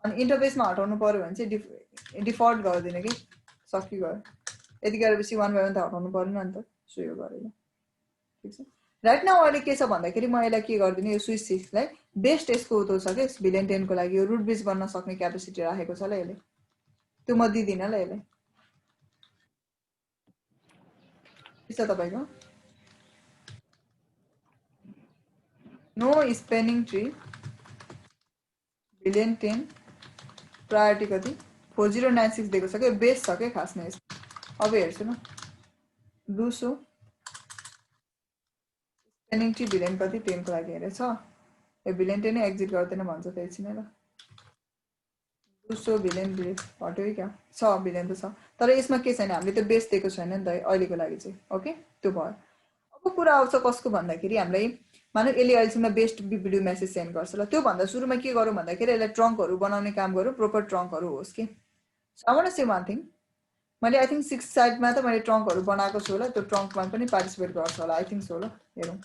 अनि इन्टरफेसमा हटाउनु पर्यो भने चाहिँ डिफल्ट गर्दिने कि सकियो गयो यति गरेपछि 1 बाइ 1 त हटाउनु पर्दैन नि त सो यो गरेर ठीक छ राइट नाउ अहिले के छ भन्दाखेरि म यसलाई के गर्दिने यो स्विच 6 लाई बेस्ट यसको उतो छ के भिलेन 10 को लागि यो रुट ब्रिज गर्न सक्ने क्यापेसिटी राखेको छ ल यसले त्यो म दिदिन ल यसलाई के छ तपाईको नो स्पेनिङ ट्री भिलेन 10 प्रायोरिटी कति 4096 दिएको छ के बेस छ के खासमा यस अब हेर्छु न डुसो स्पेनिङ ट्री भिलेन कति 10 को लागि हेरे छ यो भिलेन 10 एक्जिट गर्दैन भन्छ त एकछिन ल डुसो भिलेन ब्रिज हट्यो क्या छ भिलेन त छ तर यसमा के छैन हामीले त्यो बेस दिएको छैन नि त अहिलेको लागि चाहिँ ओके त्यो भयो अब कुरा आउँछ कसको भन्दाखेरि हामीलाई मानौ यसले अहिलेसम्म बेस्ट बिपिडियु मेसेज सेन्ड गर्छ ल त्यो भन्दा सुरुमा के गरौँ भन्दाखेरि यसलाई ट्रङ्कहरु बनाउने काम गरौँ प्रोपर ट्रङ्कहरु होस् के I want to say one thing मैले आई थिंक 6 साइडमा त मैले ट्रङ्कहरु बनाएको छु होला त्यो ट्रङ्कमा पनि पार्टिसिपेट गर्छ होला आई थिंक सो ल हेरौँ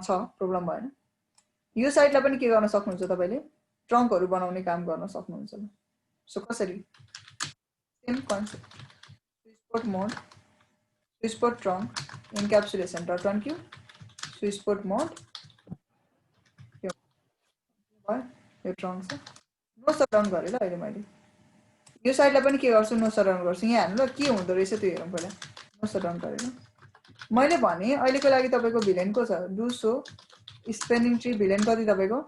छ प्रब्लम भएन यो साइडलाई पनि के गर्न सक्नुहुन्छ तपाईले ट्रङ्कहरु बनाउने काम गर्न सक्नुहुन्छ ल सो कसरी same concept switch port mode switch port trunk encapsulation dot one Q switch port mode यो ट्रङ्क छ नो सटडाउन गरे ल अहिले मैले यो साइडलाई पनि के गर्छु नो सटडाउन गर्छु यहाँ हाल्नु ल के हुँदो रहेछ त्यो हेरौँ पहिला नो सटडाउन गरेर मैले भने अहिलेको लागि तपाईको भिलेन को छ डुसो स्पेनिङ ट्री भिलेन कति तपाईको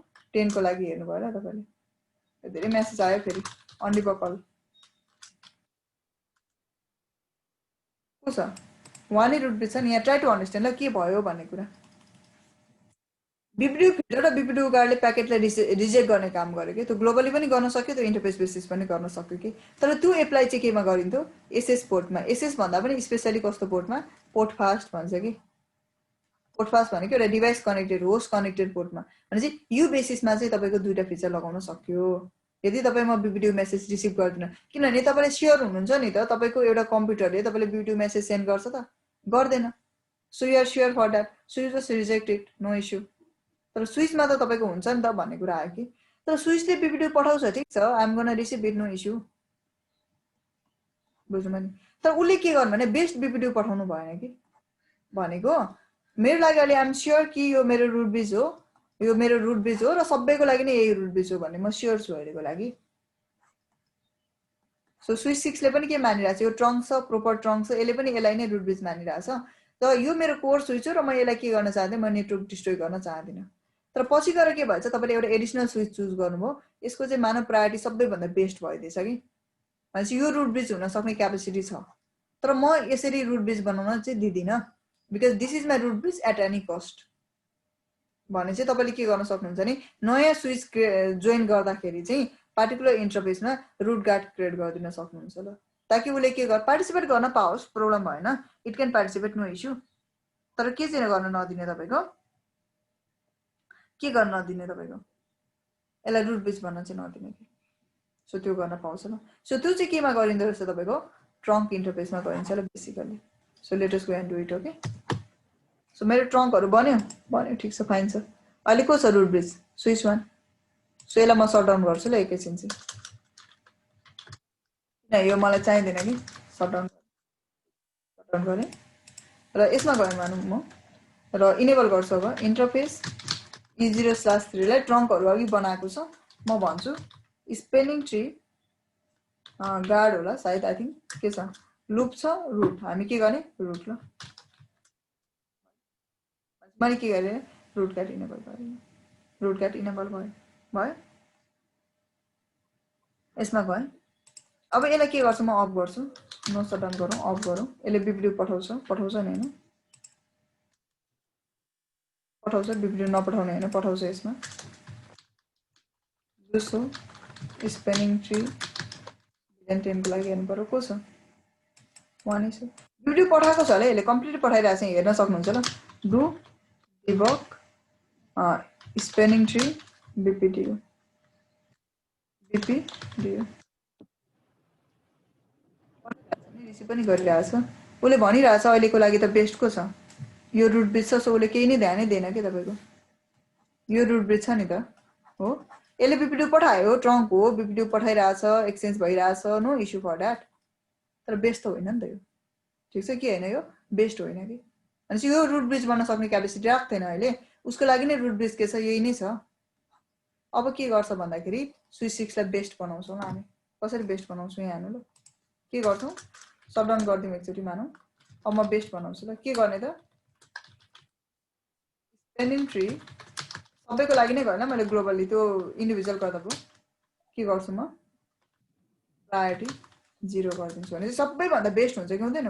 10 को लागि हेर्नु भयो ल तपाईले धेरै मेसेज आयो फेरि अनडिबकल को छ वानी रुट ब्रिज छ नि यहाँ ट्राई टु अन्डरस्ट्यान्ड ल के भयो भन्ने कुरा बिपिडियु फिल्टर र बिपिडियु गार्डले प्याकेटलाई रिजेक्ट गर्ने काम गर्यो के त्यो ग्लोबली पनि गर्न सक्यो त्यो इन्टरफेस बेसिस पनि गर्न सक्यो कि तर त्यो एप्लाई चाहिँ केमा गरिन्थ्यो एसएस पोर्टमा एसएस भन्दा पनि स्पेशली कस्तो पोर्टमा पोर्ट फास्ट भन्छ कि पोर्ट फास्ट भनेको एउटा डिभाइस कनेक्टेड होस्ट कनेक्टेड पोर्टमा भने चाहिँ यो बेसिसमा चाहिँ तपाईको दुईटा फिचर लगाउन सक्यो यदि तपाईँ म भिडियो मेसेज रिसिभ गर्दिनँ, किनभने तपाईँले स्योर हुनुहुन्छ नि त तपाईँको एउटा कम्प्युटरले तपाईँले भिडियो मेसेज सेन्ड गर्छ त? गर्दैन। So you are sure for that, so you just reject it, no issue. तर स्विचमा त तपाईँको हुन्छ नि त भन्ने कुरा आयो कि। तर स्विचले भिडियो पठाउँछ, ठिक छ, I am gonna receive it, no issue, बुझ्नु नि। तर उसले के गर्नु भने बेस्ट भिडियो पठाउनु भएन कि। भनेको मेरो लागि अहिले आइ एम स्योर कि यो मेरो रुट ब्रिज हो, यो मेरो रुट ब्रिज हो र सबैको लागि नै यही रुट ब्रिज हो भन्ने म स्योर छु अहिलेको लागि। सो स्विच 6 ले पनि के मानिरहेछ, यो ट्रङ्क छ, प्रोपर ट्रङ्क छ, यसले पनि यसलाई नै रुट ब्रिज मानिरहेछ। तर यो मेरो कोर स्विच हो र म यसलाई के गर्न चाहदिनँ, म नेटवर्क डिस्ट्रोय गर्न चाहदिनँ। तर पछि गएर के भएछ, तपाईँले एउटा एडिसनल स्विच चुज गर्नुभयो, यसको चाहिँ मानव प्रायोरिटी सबैभन्दा बेस्ट भइदिएछ कि। भनेपछि यो रुट ब्रिज हुन सक्ने क्यापेसिटी छ। तर म यसरी रुट ब्रिज बनाउन चाहिँ दिदिनँ, because this is my root bridge at any cost. भने चाहिँ तपाईँले के गर्न सक्नुहुन्छ भने नयाँ स्विच जोइन गर्दाखेरि चाहिँ पार्टिकुलर इन्टरफेसमा रुट गार्ड क्रिएट गरिदिन सक्नुहुन्छ ल, ताकि उसले के पार्टिसिपेट गर्न पाओस्, प्रब्लम भएन, it can participate, no issue. तर के चाहिँ गर्न नदिने तपाईँको, के गर्न नदिने तपाईँको, यसलाई रुट ब्रिज भन्न चाहिँ नदिने कि। सो त्यो गर्न पाउँछ ल। सो त्यो चाहिँ केमा गरिँदो रहेछ तपाईँको, ट्रङ्क इन्टरफेसमा गरिन्छ ल basically. So let us go and do it, okay. So मेरो ट्रङ्कहरू बन्यो, ठिक छ, फाइन छ। अहिले को छ रुट ब्रिज, स्विच 1। सो यसलाई म सट डाउन गर्छु ल एकैछिन चाहिँ, किन यो मलाई चाहिँदैन कि। सट डाउन गरेँ र यसमा गएँ भनौँ म, र इनेबल गर्छु अब इन्टरफेस E0/3 लाई ट्रङ्कहरू अघि बनाएको छ, म भन्छु स्पेनिङ ट्री गार्ड होला सायद, आई थिङ्क के छ, लुप छ, रुट, हामी के गर्ने रुट ल। मैले के गरेँ, रुट क्याट इनेबल गरेँ, रुट क्याट इनेबल भयो। यसमा गएँ। अब यसलाई के गर्छु, म अफ गर्छु, नो सट डाउन गरौँ, अफ गरौँ। यसले भिडियो पठाउँछ नि होइन, पठाउँछ, भिडियो नपठाउने होइन, पठाउँछ। यसमा जसो स्पेनिङ ट्री 10 को लागि हेर्नु पर्यो, को छ, 1 छ, भिडियो पठाएको छ होला, यसले कम्प्लिट पठाइरहेको छ, हेर्न सक्नुहुन्छ ल। डु डिबग स्पेनिङ ट्री बिपिडियो रिसिभ पनि गरिरहेछ। उसले भनिरहेछ अहिलेको लागि त बेस्ट को छ, यो रुट ब्रिज छ। सो उसले केही नै ध्यानै दिएन कि तपाईँको, यो रुट ब्रिज छ नि त हो, यसले बिपिडियो पठायो, ट्रङ्क हो, बिपिडियो पठाइरहेछ, एक्सचेन्ज भइरहेछ, नो इस्यु फर द्याट। तर बेस्ट त होइन नि त यो, ठिक छ कि होइन, यो बेस्ट होइन कि। भनेपछि यो रुट ब्रिज बन्न सक्ने क्यापेसिटी राख्दैन अहिले, उसको लागि नै रुट ब्रिज के छ, यही नै छ। अब के गर्छ भन्दाखेरि स्विच 6 लाई बेस्ट बनाउँछौँ हामी। कसरी बेस्ट बनाउँछौँ यहाँ हेर्नु ल, के गर्छौँ, सटडाउन गरिदिउँ एकचोटि मानौँ। अब म बेस्ट बनाउँछु ल, के गर्ने त, स्पेनिङ ट्री सबैको लागि नै गर्न, मैले ग्लोबली त्यो इन्डिभिजुअल गर्दा भयो। के गर्छु म, प्रायोरिटी 0 गरिदिन्छु भने सबैभन्दा बेस्ट हुन्छ कि हुँदैन,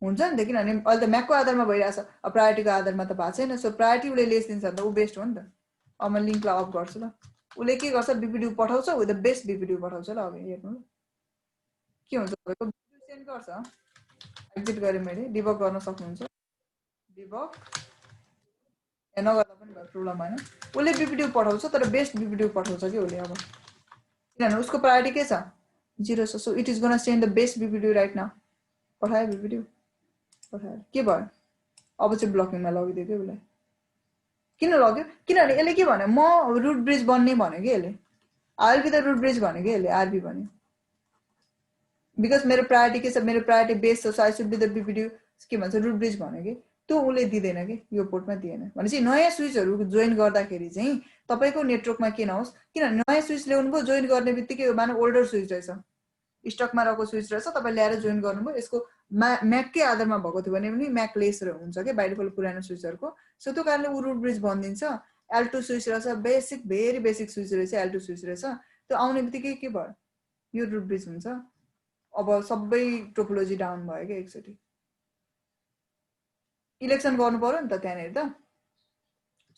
हुन्छ नि त, किनभने अहिले त म्याकको आधारमा भइरहेछ, अब प्रायोरिटीको आधारमा त भएको छैन। सो प्रायोरिटी उसले लेस दिन्छ त ऊ बेस्ट हो नि त। अब म लिङ्कलाई अफ गर्छु ल, उसले के गर्छ, बिपिडियो पठाउँछ, विथ द बेस्ट बिपिडियो पठाउँछ ल। अब हेर्नु के हुन्छ, तपाईँको सेन्ड गर्छ, एक्जिट गरेँ मैले, डिबग गर्न सक्नुहुन्छ, डिबग नगर्दा पनि भयो, प्रब्लम भएन। उसले बिपिडियो पठाउँछ, तर बेस्ट बिपिडियो पठाउँछ कि उसले। अब किनभने उसको प्रायोरिटी के छ, 0 छ। So it is gonna send the best BPDU right now. पठायो बिपिडियो, पठायो, के भयो, अब चाहिँ ब्लकिङमा लगिदियो कि उसलाई। किन लग्यो, किनभने यसले के भन्यो, म रुट ब्रिज बन्ने भन्यो कि यसले, आरबी त रुट ब्रिज भन्यो कि यसले, आरबी भन्यो, बिकज मेरो प्रायोरिटी के छ, मेरो प्रायोरिटी बेस छ, so I should be the BPDU के भन्छ, रुट ब्रिज भन्यो कि। त्यो उसले दिँदैन कि, यो पोर्टमा दिएन। भनेपछि नयाँ स्विचहरू जोइन गर्दाखेरि चाहिँ तपाईँको नेटवर्कमा के नहोस्, किनभने नयाँ स्विच ल्याउनु भयो, जोइन गर्ने बित्तिकै मानव ओल्डर स्विच रहेछ, स्टकमा रहेको स्विच रहेछ, तपाईँ ल्याएर जोइन गर्नुभयो, यसको म्याककै आधारमा भएको थियो भने पनि म्याक लेस हुन्छ कि बाइ डिफल्ट पुरानो स्विचहरूको। सो त्यो कारणले ऊ रुट ब्रिज भनिदिन्छ। L2 स्विच रहेछ, बेसिक भेरी बेसिक स्विच रहेछ, L2 स्विच रहेछ, त्यो आउने बित्तिकै के भयो, यो रुट ब्रिज हुन्छ। अब सबै टोपोलोजी डाउन भयो कि एकचोटि, इलेक्सन गर्नु पर्यो नि त त्यहाँनिर त।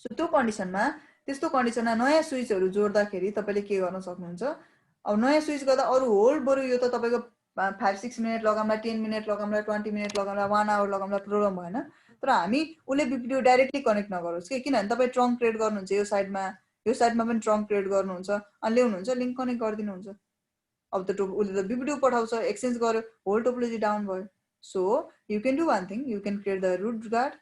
सो त्यो कन्डिसनमा, त्यस्तो कन्डिसनमा नयाँ स्विचहरू जोड्दाखेरि तपाईँले के गर्न सक्नुहुन्छ, अब नयाँ स्विच गर्दा अरू होल बरु यो त तपाईँको 5-6 मिनट लगाउँला, 10 मिनट लगाउँला, 20 मिनट लगाउँला, 1 आवर लगाउँला, प्रब्लम भएन। तर हामी उसले बिपिडियो डाइरेक्टली कनेक्ट नगरोस् कि, किनभने तपाईँ ट्रङ्क क्रिएट गर्नुहुन्छ यो साइडमा, यो साइडमा पनि ट्रङ्क क्रिएट गर्नुहुन्छ अनि ल्याउनुहुन्छ लिङ्क कनेक्ट गरिदिनुहुन्छ अब त उसले त बिपिडियु पठाउँछ एक्सचेन्ज गर्यो होल टोपोलोजी डाउन भयो so you can do one thing you can create the root guard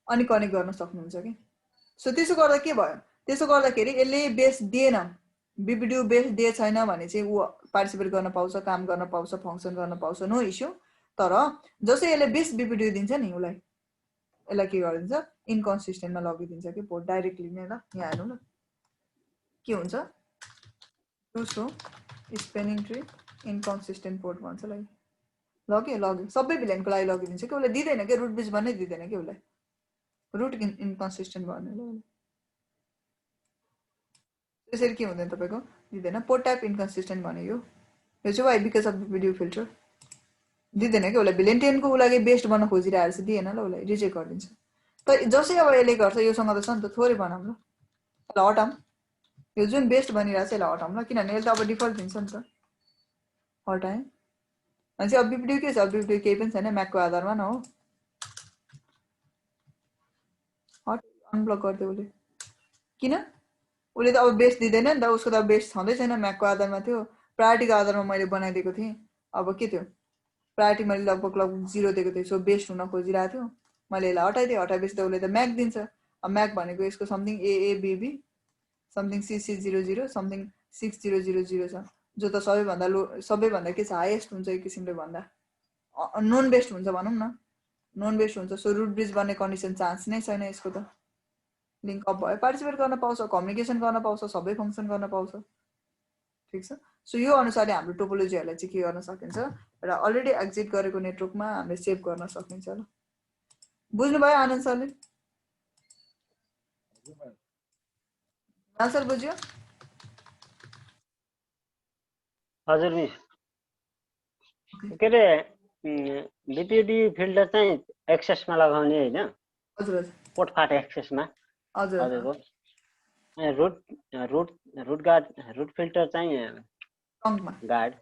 अनि कनेक्ट गर्न सक्नुहुन्छ कि सो त्यसो गर्दा के भयो त्यसो गर्दाखेरि यसले बेस दिएन बिपिडियु बेस दिए छैन भने चाहिँ ऊ पार्टिसिपेट गर्न पाउँछ काम गर्न पाउँछ फङ्सन गर्न पाउँछ नो इस्यु तर जसै यसले बेस बिपिडियु दिन्छ नि उसलाई यसलाई के गरिदिन्छ इन्कन्सिस्टेन्टमा लगिदिन्छ कि पोर्ट डाइरेक्टली नै ल यहाँ हेर्नु ल के हुन्छ to show spanning tree inconsistent port भन्छ लग्यो सबै भिलेनको लागि लगिदिन्छ कि उसलाई दिँदैन कि रुट बिच भन्नै दिँदैन कि उसलाई रुट इन्कन्सिस्टेन्ट भन्नु त्यसरी के हुँदैन तपाईँको दिँदैन पोर्ट टाइप इन्कन्सिस्टेन्ट भने यो चाहिँ why because of video filter दिँदैन कि उसलाई भिलेन 10 को उसलाई बेस्ट बन्न खोजिरहेको छ दिएन ल उसलाई रिजेक्ट गरिदिन्छ त जसै अब यसले गर्छ योसँग त छ नि त थोरै बनाऊँ ल यसलाई हटाऊँ यो जुन बेस्ट बनिरहेको छ यसलाई हटाऊँ ल किनभने यसले त अब डिफल्ट दिन्छ नि त हटाएँ भनेपछि अब बिपिडियु के छ अब बिपिडियु केही पनि छैन म्याकको आधारमा न हो हट अनब्लक गरिदियो उसले किन उसले त अब बेस्ट दिँदैन नि त उसको त बेस्ट छँदै छैन म्याकको आधारमा थियो प्रायोरिटीको आधारमा मैले बनाइदिएको थिएँ अब के थियो प्रायोरिटी मैले लगभग 0 दिएको थिएँ सो बेस्ट हुन खोजिरहेको थियो मैले यसलाई हटाइदिएँ हटाएपछि त उसले त म्याक दिन्छ अब म्याक भनेको यसको समथिङ एएबीबी समथिङ CC00 समथिङ 6000 छ जो त सबैभन्दा के छ हाइएस्ट हुन्छ एक किसिमले भन्दा नन बेस्ट हुन्छ भनौँ न नन बेस्ट हुन्छ सो रुट ब्रिज बन्ने कन्डिसन चान्स नै छैन यसको त लिङ्क अप भयो पार्टिसिपेट गर्न पाउँछ कम्युनिकेसन गर्न पाउँछ सबै फङ्सन गर्न पाउँछ ठिक छ सो यो अनुसारले हाम्रो टोपोलोजीहरूलाई चाहिँ के गर्न सकिन्छ र अलरेडी एक्जिट गरेको नेटवर्कमा हामीले सेभ गर्न सकिन्छ ल बुझ्नुभयो आनन्द सरले सर बुझ्यो हजुर मिस के रे बिपिडी फिल्टर चाहिँ एक्सेसमा लगाउने हैन हजुर हजुर पोर्ट फाटे एक्सेसमा हजुर हजुर रुट गार्ड रुट फिल्टर चाहिँ ट्रङ्कमा गार्ड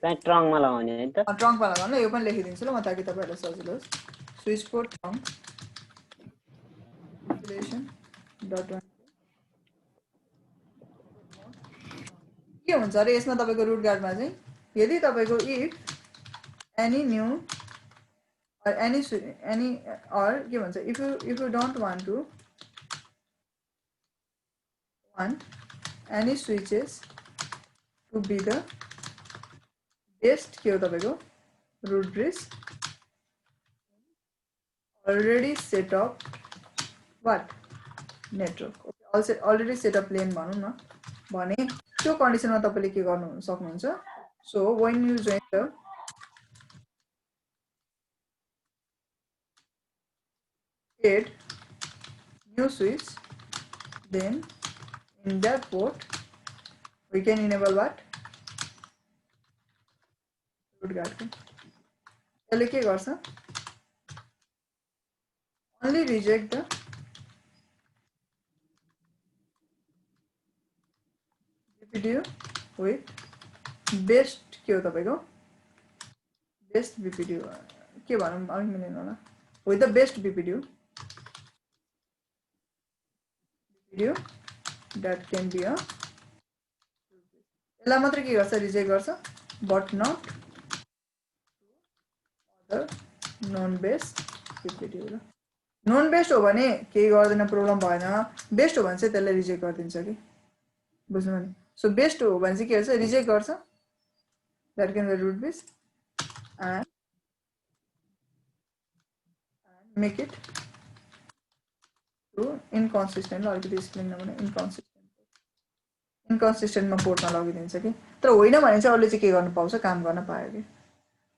चाहिँ ट्रङ्कमा लगाउने हैन त ट्रङ्कमा लगाउनु यो पनि लेखिदिन्छु ल म ताकि तपाईहरुलाई सजिलो होस् switch port trunk insulation dot के हुन्छ अरे यसमा तपाईको रुट गार्डमा चाहिँ यदि तपाईको if any new or any or के भन्छ if you don't want any switches to be the best के हो तपाईको root bridge already set up what network okay already set up lane भनौं न भने त्यो कन्डिसनमा तपाईले के गर्नु सक्नुहुन्छ so when you join the add new switch then in that port we can enable what root guard यसले के गर्छ only reject the BPDU with best के हो तपाईको best BPDU के भनौं अलिक मिलेन होला with the best BPDU that can be a यसलाई मात्र के गर्छ रिजेक्ट गर्छ but not other non best BPDU ल नन बेस्ट हो भने केही गर्दैन प्रब्लम भएन बेस्ट हो भने चाहिँ त्यसलाई रिजेक्ट गरिदिन्छ कि बुझ्नु नि सो बेस्ट हो भने चाहिँ के गर्छ रिजेक्ट गर्छ that can be root base and make it to inconsistent अलिकति स्पेलिङ नभने इन्कन्सिस्टेन्टमा पोर्टमा लगिदिन्छ कि तर होइन भने चाहिँ अरूले चाहिँ के गर्न पाउँछ काम गर्न पायो कि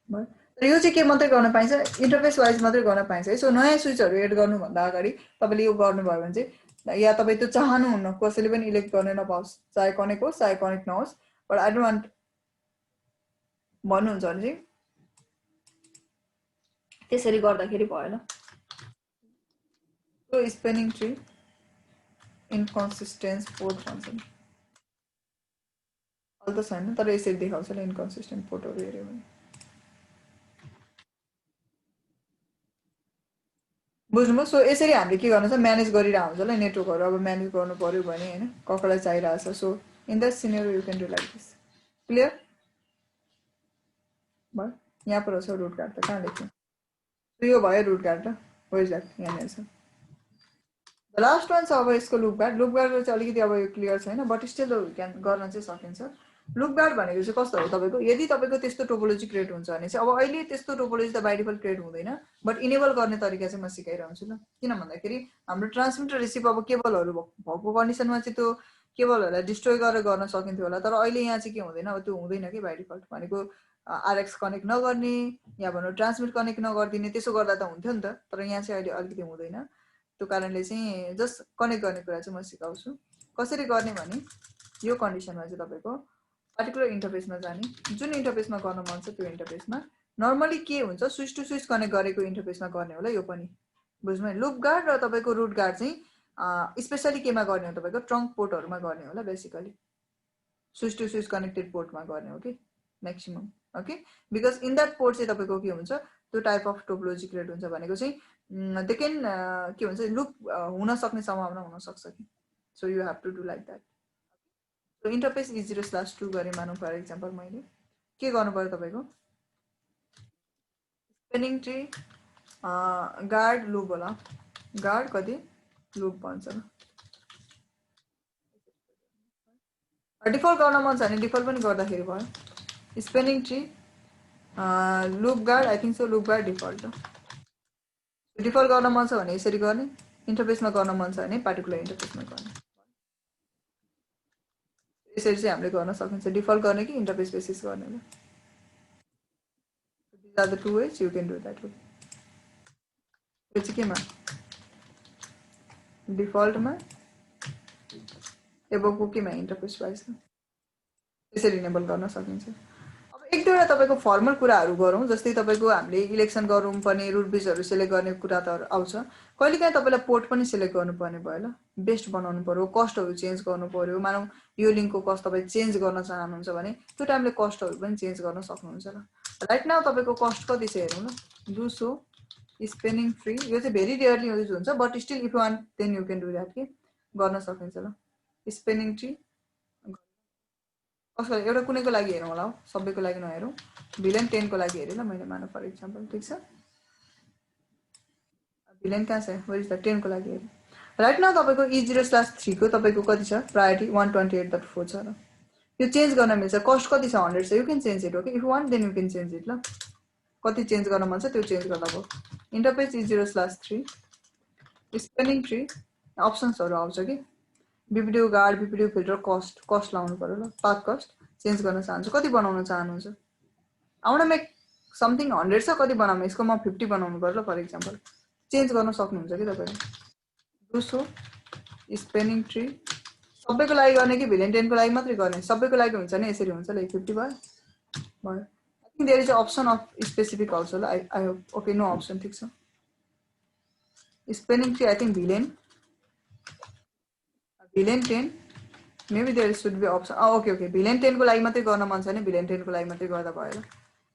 भयो तर यो चाहिँ के मात्रै गर्न पाइन्छ इन्टरफेस वाइज मात्रै गर्न पाइन्छ है सो नयाँ स्विचहरू एड गर्नुभन्दा अगाडि तपाईँले यो गर्नुभयो भने चाहिँ या तपाईँ त्यो चाहनुहुन्न कसैले पनि इलेक्ट गर्न नपाओस् चाहे कनेक्ट होस् चाहे कनेक्ट नहोस् बट आई डोन्ट वान्ट भन्नुहुन्छ भने चाहिँ त्यसरी गर्दाखेरि भयो ल त्यो स्पेनिङ ट्री इन्कन्सिस्टेन्स पोर्ट भन्छ नि अहिले त छैन तर यसरी देखाउँछ ल इन्कन्सिस्टेन्ट पोर्टहरू हेऱ्यो भने बुझ्नुभयो? सो यसरी हामीले के गर्नु छ, म्यानेज गरिरहेको हुन्छ ल नेटवर्कहरू। अब म्यानेज गर्नु पर्यो भने होइन, कसलाई चाहिरहेछ। So in the scenario you can do like this. Clear भयो? यहाँ पर छ रुट गार्ड, त कहाँ लेख्नु? यो भयो रुट गार्ड ल, हो इज द्याट, यहाँनिर छ। लास्ट वान छ अब यसको लुप गार्ड। लुप गार्ड चाहिँ अलिकति अब यो क्लियर छैन, बट स्टिल क्यान गर्न चाहिँ सकिन्छ। लुप गार्ड भनेको चाहिँ कस्तो हो तपाईँको, यदि तपाईँको त्यस्तो टोपोलोजी क्रिएट हुन्छ भने चाहिँ, अब अहिले त्यस्तो टोपोलोजी त बाइ डिफल्ट क्रिएट हुँदैन, बट इनेबल गर्ने तरिका चाहिँ म सिकाइरहन्छु ल। किन भन्दाखेरि हाम्रो ट्रान्समिटर रिसिभ अब केबलहरू भएको कन्डिसनमा चाहिँ त्यो केबलहरूलाई डिस्ट्रोय गरेर गर्न सकिन्थ्यो होला, तर अहिले यहाँ चाहिँ के हुँदैन, अब त्यो हुँदैन कि बाइ डिफल्ट। भनेको आरएक्स कनेक्ट नगर्ने या भनौँ ट्रान्समिट कनेक्ट नगरिदिने, त्यसो गर्दा त हुन्थ्यो नि त, तर यहाँ चाहिँ अहिले अलिकति हुँदैन। त्यो कारणले चाहिँ जस्ट कनेक्ट गर्ने कुरा चाहिँ म सिकाउँछु कसरी गर्ने भने, यो कन्डिसनमा चाहिँ तपाईँको पार्टिकुलर इन्टरफेसमा जाने, जुन इन्टरफेसमा गर्न मन छ त्यो इन्टरफेसमा। नर्मली के हुन्छ, स्विच टु स्विच कनेक्ट गरेको इन्टरफेसमा गर्ने होला यो पनि, बुझ्नु है। लुप गार्ड र तपाईँको रुट गार्ड चाहिँ स्पेसली केमा गर्ने हो, तपाईँको ट्रङ्क पोर्टहरूमा गर्ने होला basically, switch to switch connected पोर्टमा गर्ने हो कि maximum. Okay, because in that port चाहिँ तपाईँको के हुन्छ, त्यो टाइप अफ टोपोलोजी क्रिएट हुन्छ भनेको चाहिँ दे क्यान के भन्छ, लुप हुन सक्ने सम्भावना हुनसक्छ कि। So you have to do like that. So interface E0/2 गरेँ मानौँ फर इक्जाम्पल, मैले के गर्नु पर्यो तपाईँको, स्पेनिङ ट्री गार्ड लुप होला, गार्ड कति लुप भन्छ, डिफल्ट गर्न मन छ भने डिफल्ट पनि गर्दाखेरि भयो। Spanning tree loop guard, I think so loop guard default. Default गर्न मन छ भने यसरी गर्ने, इन्टरफेसमा गर्न मन छ भने पार्टिकुलर इन्टरफेसमा गर्ने। यसरी चाहिँ हामीले गर्न सकिन्छ, डिफल्ट गर्ने कि इन्टरफेस बेसिस गर्ने। These are the two ways you can do that. यो चाहिँ केमा, डिफल्टमा, एबोको केमा, इन्टरफेस वाइजमा, यसरी इनेबल गर्न सकिन्छ। अब एक दुईवटा तपाईँको फर्मल कुराहरू गरौँ, जस्तै तपाईँको हामीले इलेक्सन गरौँ पर्ने, रुट बिचहरू सिलेक्ट गर्ने कुरा त आउँछ। कहिलेकाहीँ तपाईँलाई पोर्ट पनि सिलेक्ट गर्नुपर्ने भयो ल, बेस्ट बनाउनु पर्यो, कस्टहरू चेन्ज गर्नु पर्यो। मानौँ यो लिङ्कको कस्ट तपाईँ चेन्ज गर्न चाहनुहुन्छ भने त्यो टाइमले कस्टहरू पनि चेन्ज गर्न सक्नुहुन्छ ल। राइट नाउ तपाईँको कस्ट कति छ हेरौँ ल, डु सो स्पेनिङ फ्री। यो चाहिँ भेरी रेयरली युज हुन्छ, but still if you want then you can do that, के गर्न सकिन्छ ल। स्पेनिङ ट्री कसको एउटा कुनैको लागि हेरौँ होला, सबैको लागि नहेरौँ, भिलेन 10 को लागि हेरेँ ल मैले, मानौँ फर इक्जाम्पल, ठिक छ। भिलेन कहाँ छ, वेयर इज द 10 को लागि हेरेँ। राइट नाउ तपाईँको E0/3 को तपाईँको कति छ, प्रायोरिटी 128.4 छ र यो चेन्ज गर्न मिल्छ। कस्ट कति छ, 100 छ, you can change it. Okay, if you want then you can change it ल। कति चेन्ज गर्न मन छ त्यो चेन्ज गर्दा भयो। इन्टरफेस E0/3 स्पेनिङ ट्री अप्सन्सहरू आउँछ कि, बिपिडिओ गार्ड, बिपिडिओ फिल्टर, कस्ट लाउनु पर्यो ल, पाथ कस्ट चेन्ज गर्न चाहन्छु, कति बनाउन चाहनुहुन्छ, आउन मेक समथिङ 100 छ, कति बनाउनु, यसको म 50 बनाउनु पर्यो ल फर इक्जाम्पल, चेन्ज गर्न सक्नुहुन्छ कि तपाईँले। दोस्रो स्पेनिङ ट्री सबैको लागि गर्ने कि भिलेन 10 को लागि मात्रै गर्ने, सबैको लागि हुन्छ नि यसरी हुन्छ ल, 50 भयो। I think there is a option of specific also ल, I hope. Okay, no option, ठिक छ। Spanning tree I think VLAN 10, maybe there should be option. Okay okay, VLAN 10 को लागि मात्रै गर्न मन छ भने भिलेन 10 को लागि मात्रै गर्दा भयो।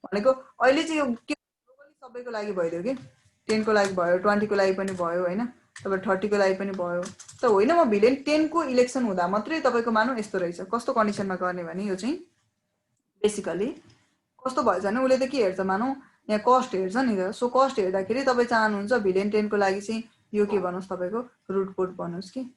भनेको अहिले चाहिँ यो के सबैको लागि भइदियो कि, 10 को लागि भयो, 20 को लागि पनि भयो होइन, तपाईँ 30 को लागि पनि भयो। त होइन, म भिलेन 10 को इलेक्सन हुँदा मात्रै तपाईँको मानौँ यस्तो रहेछ, कस्तो कन्डिसनमा गर्ने भने यो चाहिँ बेसिकली कस्तो भएछ भने उसले त के हेर्छ, मानौँ यहाँ कस्ट हेर्छ नि त। सो कस्ट हेर्दाखेरि तपाईँ चाहनुहुन्छ भिलेन 10 को लागि चाहिँ यो के बनोस्, तपाईँको रुट पोर्ट बनोस् कि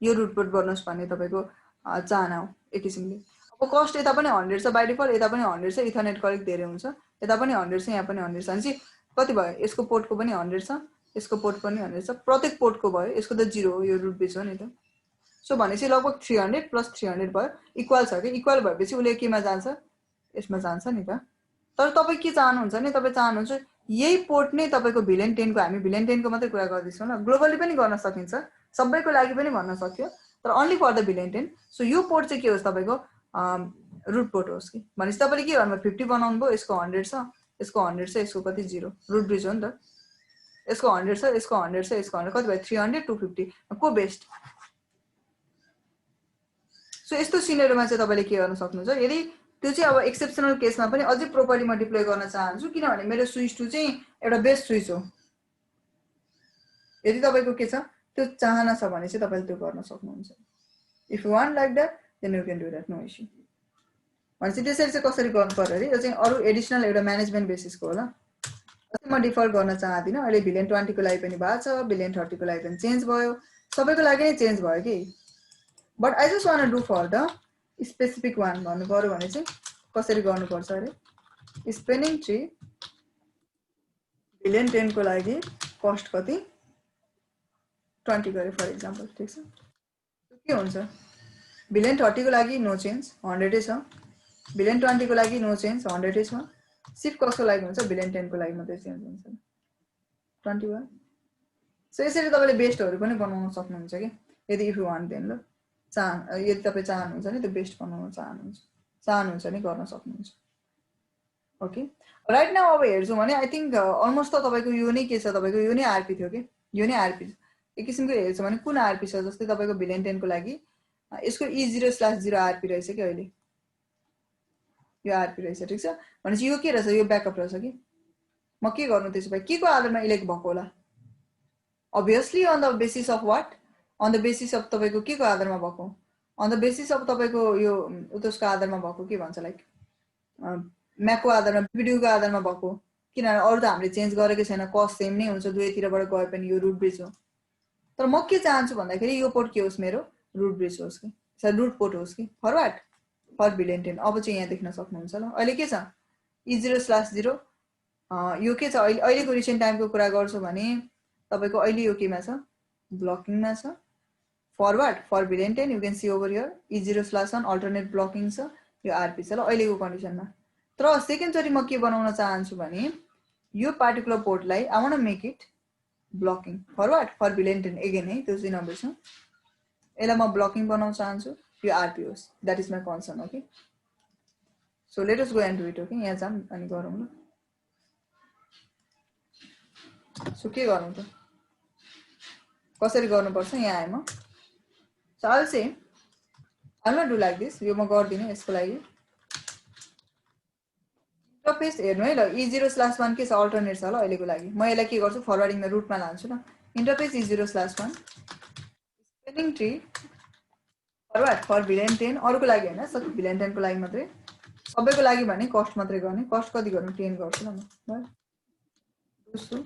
यो रुट पोर्ट बनोस् भन्ने तपाईँको चाहना हो एक किसिमले। अब कस्ट यता पनि 100 छ बाइ डिफल्ट, यता पनि 100 छ, इथरनेट कनेक्ट धेरै हुन्छ, यता पनि 100 छ, यहाँ पनि 100 छ भने कति भयो, यसको पोर्टको पनि 100 छ, यसको पोर्ट पनि 100 छ, प्रत्येक पोर्टको भयो, यसको त 0 हो, यो रुट बिच हो नि त। सो भनेपछि लगभग 300 + 300 भयो, इक्वल छ कि। इक्वल भएपछि उसले केमा जान्छ, यसमा जान्छ नि त। तर तपाईँ के चाहनुहुन्छ भने तपाईँ चाहनुहुन्छ यही पोर्ट नै तपाईँको भिलेन 10 को, हामी भिलेन 10 को मात्रै कुरा गर्दैछौँ ल, ग्लोबली पनि गर्न सकिन्छ, सबैको लागि पनि भन्न सक्यो, तर अन्ली फर द भिलेन 10। सो यो पोर्ट चाहिँ के होस्, तपाईँको रुट पोर्ट होस् कि। भनेपछि तपाईँले के भन्नु, 50 बनाउनु भयो, यसको 100 छ, यसको 100 छ, यसको कति 0, रुट ब्रिज हो नि त। यसको 100 छ, यसको 100 छ, यसको 100, कति भयो 300, 250, को बेस्ट। सो यस्तो सिनेरियोमा चाहिँ तपाईँले के गर्न सक्नुहुन्छ, यदि त्यो चाहिँ अब एक्सेप्सनल केसमा पनि अझै प्रोपरली म डिप्लोय गर्न चाहन्छु, किनभने मेरो स्विच टु चाहिँ एउटा बेस्ट स्विच हो, यदि तपाईको के छ त्यो चाहना छ भने चाहिँ तपाईले त्यो गर्न सक्नुहुन्छ if you want like that then you can do that no issue भनेपछि त्यसरी चाहिँ कसरी गर्नु पर्यो अरे यो चाहिँ अरु एडिसनल एउटा म्यानेजमेन्ट बेसिसको होला म डिफल्ट गर्न चाहदिन अहिले भिलेन 20 को लागि पनि भएको छ भिलेन 30 को लागि पनि चेन्ज भयो सबैको लागि नै चेन्ज भयो कि but I just want to do for the specific one भन्नु पर्यो भने चाहिँ कसरी गर्नुपर्छ अरे स्पेनिङ ट्री भिलेन 10 को लागि कस्ट कति 20 गरे फर एक्जाम्पल ठीक छ के हुन्छ भिलेन 30 को लागि नो चेन्ज 100 छ भिलेन 20 को लागि नो चेन्ज 100 छ सिफ्ट कसको लागि हुन्छ भिलेन 10 को लागि मात्रै चेन्ज हुन्छ 21 सो यसरी तपाईले बेस्टहरु पनि बनाउन सक्नुहुन्छ के यदि इफ यु वान्ट देन ल यदि तपाई चाहनुहुन्छ नि त्यो बेस्ट बनाउन चाहनुहुन्छ नि गर्न सक्नुहुन्छ ओके राइट नाउ अब हेर्छौं भने आई थिंक अलमोस्ट त तपाईको यो नै के छ तपाईको यो नै आरपी थियो के यो नै आरपी एक किसिमको हेर्छौं भने कुन आरपी छ जस्तै तपाईको भिलेन 10 को लागि यसको E0/0 आरपी रहेछ के अहिले यो आरपी रहेछ ठीक छ भनेपछि यो के रहेछ यो ब्याकअप रहेछ कि म के गर्नु त्यसो भए के को आधारमा इलेक्ट भएको होला obviously on the basis of what on the basis of तपाईको के को आधारमा भएको on the basis of तपाईको यो त्यसको आधारमा भएको के भन्छ लाइक म्याकको आधारमा भिडियो को आधारमा भएको किनभने अरु त हामीले चेन्ज गरेकै छैन कस्ट सेम नै हुन्छ दुवैतिरबाट गए पनि यो रुट ब्रिज हो तर म के चाहन्छु भन्दाखेरि यो पोर्ट के होस् मेरो रुट ब्रिज होस् कि सर रुट पोर्ट होस् कि फरवर्ड फर भिलेन 10 अब चाहिँ यहाँ देख्न सक्नुहुन्छ ल अहिले के छ E0/0 यो के छ अहिलेको रिसेन्ट टाइमको कुरा गर्छु भने तपाईको अहिले यो केमा छ ब्लकिङमा छ forward for VLAN 10 you can see over here E0/1 alternate blocking छ यो आरपी छ ल अहिलेको कन्डिसनमा तर सेकेन्ड चोटी म के बनाउन चाहन्छु भने यो पार्टिकुलर पोर्टलाई I want to make it blocking forward for VLAN 10 again है त्यो चाहिँ नबिर्सौं यसलाई म ब्लकिङ बनाउन चाहन्छु यो आरपी होस् that is my concern okay so let us go and do it okay यहाँ जाम अनि गरौँ ल सो के गर्नु त कसरी गर्नुपर्छ यहाँ आए म so I will say I will do like this यो म गर्दिन यसको लागि इन्टरफेस हेर्नु है ल E0/1 के छ अल्टरनेट छ ल अहिलेको लागि म यसलाई के गर्छु फरवर्डिङमा रुटमा लान्छु ल interface E0/1 spanning tree forward for VLAN 10 अरुको लागि हैन सब भिलेन 10 को लागि मात्रै सबैको लागि भने कस्ट मात्रै गर्ने कस्ट कति गर्नु 10 गर्छु ल म दोस्रो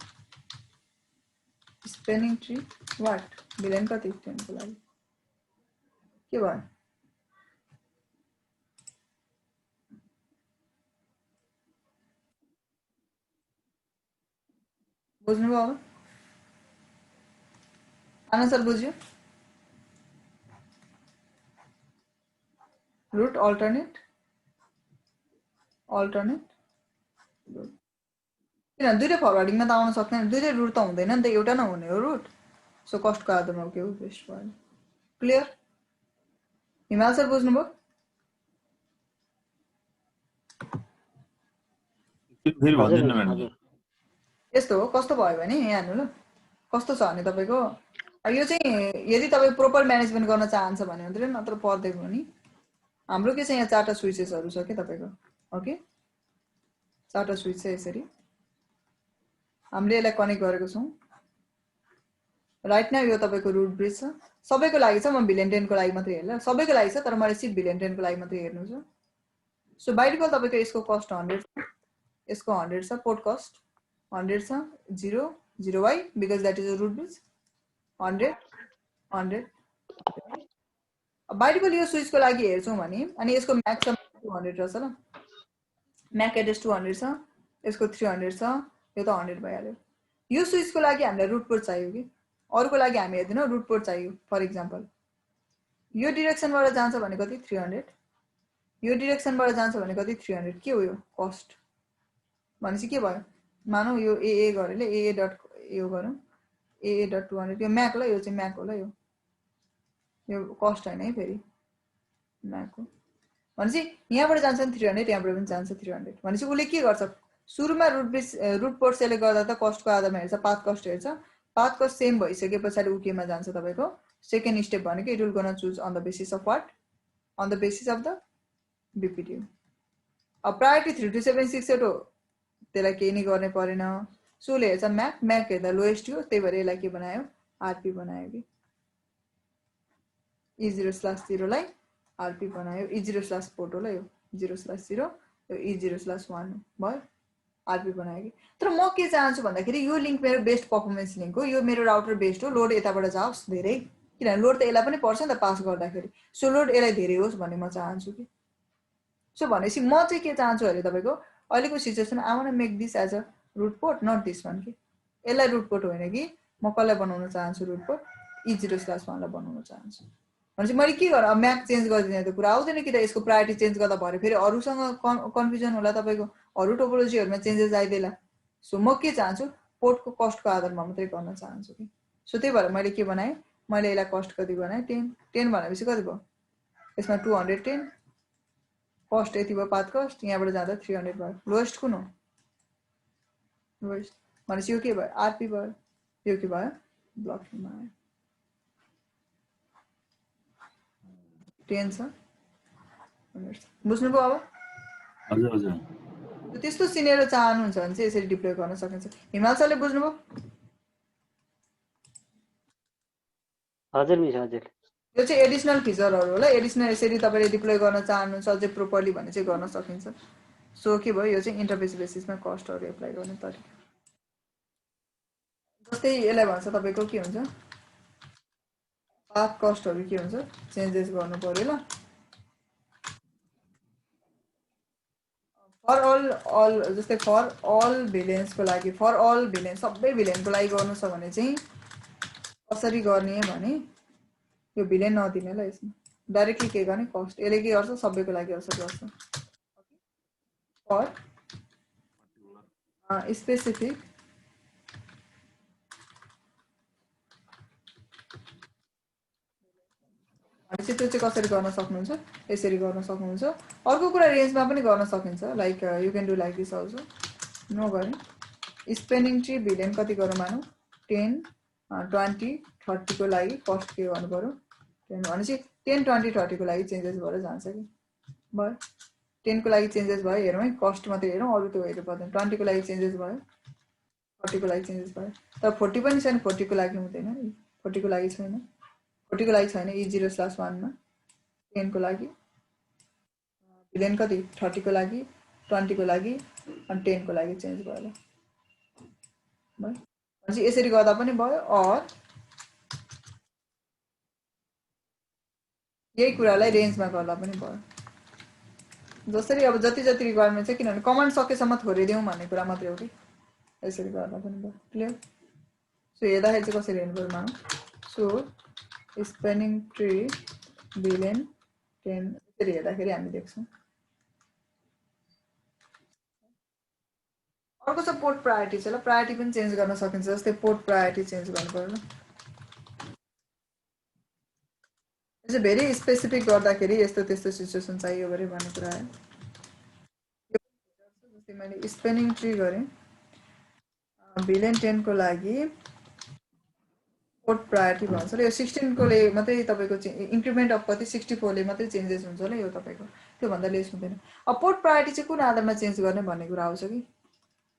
स्पेलिङ ट्री व्हाट भिलेन कति 10 को लागि के भयो बुझ्नुभयो अब आन्सर बुझ्यो root alternate किन दुईटै फरवर्डिङमा त आउन सक्दैन दुईटै रुट त हुँदैन नि त एउटा न हुने हो रुट सो कस्टको आधारमा के हो बेस्ट भयो क्लियर हिमाल सर बुझ्नुभयो फेरि भन्दिनु म्याडम यस्तो हो कस्तो भयो भने यहाँ हेर्नु ल कस्तो छ भने तपाईको यो चाहिँ यदि तपाई प्रोपर म्यानेजमेन्ट गर्न चाहन्छ भने मात्रै नत्र पर्दैन नि हाम्रो के छ यहाँ चारटा स्विचेसहरु छ के तपाईको ओके चारटा स्विच छ यसरी हामीले यसलाई कनेक्ट गरेको छौं राइट नाउ यो तपाईको रुट ब्रिज छ सबैको लागि छ म भिलेन 10 को लागि मात्रै हेर्ला सबैको लागि छ तर मैले सिर्फ भिलेन 10 को लागि मात्रै हेर्नु छ सो बाइ डिफल्ट तपाईको यसको कस्ट 100 छ यसको 100 छ पोर्ट कस्ट 100 छ 0 0 y because that is a root bridge 100 100 by default यो स्विच को लागि हेर्छौं भने अनि यसको म्याक्स 200 रहेछ ल म्याक एड्रेस 200 छ यसको 300 छ यो त 100 भइहाल्यो यो स्विच को लागि हामीलाई रुट पोर्ट चाहियो कि अरुको लागि हामी हेर्दिनौ रुट पोर्ट चाहियो फर एक्जाम्पल यो डाइरेक्सनबाट जान्छ भने कति 300 यो डाइरेक्सनबाट जान्छ भने कति 300 के हो यो कस्ट भनेपछि के भयो मानौ यो AA गरेले AA डट यो गरौँ AA डट 200 यो म्याक ल यो चाहिँ म्याक होला यो कस्ट हैन है फेरि म्याक हो भनेपछि यहाँबाट जान्छ 300 यहाँबाट पनि जान्छ 300 भनेपछि उले के गर्छ सुरुमा रुट पोर्ट सेलेक्ट गर्दा त कस्टको आधारमा हेर्छ पाथ कस्ट हेर्छ पाथ कस्ट सेम भइसकेपछि उकेमा जान्छ तपाईको सेकेन्ड स्टेप भनेको it will gonna choose on the basis of what on the basis of the BPDU अब प्रायोरिटी 3276 हो त्यसलाई केही नै गर्ने परेन सोले हेर्छ म्याक, म्याक हेर्दा लोएस्ट हो, त्यही भएर यसलाई के बनायो, आरपी बनायो कि E0/0 लाई आरपी बनायो, E0/पोर्ट होला यो 0/0, यो E0/1 भयो, आरपी बनायो कि। तर म के चाहन्छु भन्दाखेरि यो लिङ्क मेरो बेस्ट पर्फर्मेन्स लिङ्क हो, यो मेरो राउटर बेस्ट हो, लोड यताबाट जाओस् धेरै, किनभने लोड त यसलाई पनि पर्छ नि त पास गर्दाखेरि, सो लोड यसलाई धेरै होस् भन्ने म चाहन्छु कि। सो भनेपछि म चाहिँ के चाहन्छु अरे तपाईँको अहिलेको situation I want make this as a root port, not this one कि यसलाई रुट पोर्ट होइन कि म कसलाई बनाउन चाहन्छु रुट पोर्ट, E0/1 लाई बनाउन चाहन्छु। भनेपछि मैले के गरेँ, अब म्याक चेन्ज गरिदिने त कुरा आउँदैन कि त, यसको प्रायोरिटी चेन्ज गर्दा भरे फेरि अरूसँग कन्फ्युजन होला तपाईँको, अरू टोपोलोजीहरूमा चेन्जेस आइदिएला। सो म के चाहन्छु, पोर्टको कस्टको आधारमा मात्रै गर्न चाहन्छु कि। सो त्यही भएर मैले के बनाएँ, मैले यसलाई कस्ट कति बनाएँ 10 भनेपछि कति भयो, यसमा 210 कस्ट यति भयो, पाथ कस्ट यहाँबाट जाँदा 300 भयो, लोएस्ट कुन हो, लोएस्ट भनेपछि यो के भयो, आरपी भयो, यो के भयो, ब्लकिङमा आयो 10 छ, बुझ्नुभयो। अब हजुर हजुर त्यस्तो सिनेरियो चाहनुहुन्छ भने चाहिँ यसरी डिप्लोय गर्न सकिन्छ। हिमाल सरले बुझ्नुभयो? हजुर मिस, हजुर। यो चाहिँ एडिसनल फिचरहरू होला, एडिसनल यसरी तपाईँले डिप्लोय गर्न चाहनुहुन्छ अझै प्रोपरली भने चाहिँ गर्न सकिन्छ। सो के भयो, यो चाहिँ इन्टरफेस बेसिसमा कस्टहरू एप्लाई गर्ने तरिका। जस्तै यसलाई भन्छ तपाईँको के हुन्छ, पाथ कस्टहरू के हुन्छ, चेन्जेस गर्नु पर्यो ल। फर अल जस्तै फर अल भिलेन्सको लागि, फर अल भिलेन्स सबै भिलेनको लागि गर्नु छ भने चाहिँ कसरी गर्ने भने यो भिलेन नदिने ल, यसमा डाइरेक्टली के गर्ने, कस्ट यसले के गर्छ, सबैको लागि असर गर्छ। फर स्पेसिफिक भनेपछि त्यो चाहिँ कसरी गर्न सक्नुहुन्छ, यसरी गर्न सक्नुहुन्छ। अर्को कुरा रेन्जमा पनि गर्न सकिन्छ, like you can do like this also, no गर्ने स्पेनिङ ट्री भिलेन कति गरौँ मानौँ 10 20 30 को लागि कस्ट के गर्नु पर्यो 10 भनेपछि 10 20 30 को लागि चेन्जेस भएर जान्छ कि भयो। 10 को लागि चेन्जेस भयो, हेरौँ है, कस्ट मात्रै हेरौँ, अरू त्यो हेर्नु पर्दैन। 20 को लागि चेन्जेस भयो, 30 को लागि चेन्जेस भयो, तर 40 पनि छैन, 40 को लागि हुँदैन, 40 को लागि छैन, 40 को लागि छैन, E0/1 मा 10 को लागि भिलेन कति 30 को लागि, 20 को लागि अनि 10 को लागि चेन्ज भयो भनेपछि यसरी गर्दा पनि भयो। अर यही कुरालाई रेन्जमा गर्दा पनि भयो। जसरी अब जति जति रिक्वायरमेन्ट छ, किनभने कमान्ड सकेसम्म थोरिदिउँ भन्ने कुरा मात्रै हो कि, यसरी गर्दा पनि भयो। क्लियर? सो हेर्दाखेरि चाहिँ कसरी हेर्नु पर्यो मानौँ, सो स्पेनिङ ट्री भिलेन 10 यसरी हेर्दाखेरि हामी देख्छौँ। अर्को छ पोर्ट प्रायोरिटी छ ल, प्रायोरिटी पनि चेन्ज गर्न सकिन्छ। जस्तै पोर्ट प्रायोरिटी चेन्ज गर्नु पर्यो ल, यो चाहिँ भेरी स्पेसिफिक गर्दाखेरि यस्तो त्यस्तो सिचुएसन चाहियो गरे भन्ने कुरा आयो। जस्तै मैले स्पेनिङ ट्री गरेँ भिलेन 10 को लागि पोर्ट प्रायोरिटी भन्छ र यो 16 कोले मात्रै तपाईँको इन्क्रिमेन्ट अफ कति 64 ले मात्रै चेन्जेस हुन्छ ल, यो तपाईँको त्योभन्दा लेस हुँदैन। अब पोर्ट प्रायोरिटी चाहिँ कुन आधारमा चेन्ज गर्ने भन्ने कुरा आउँछ कि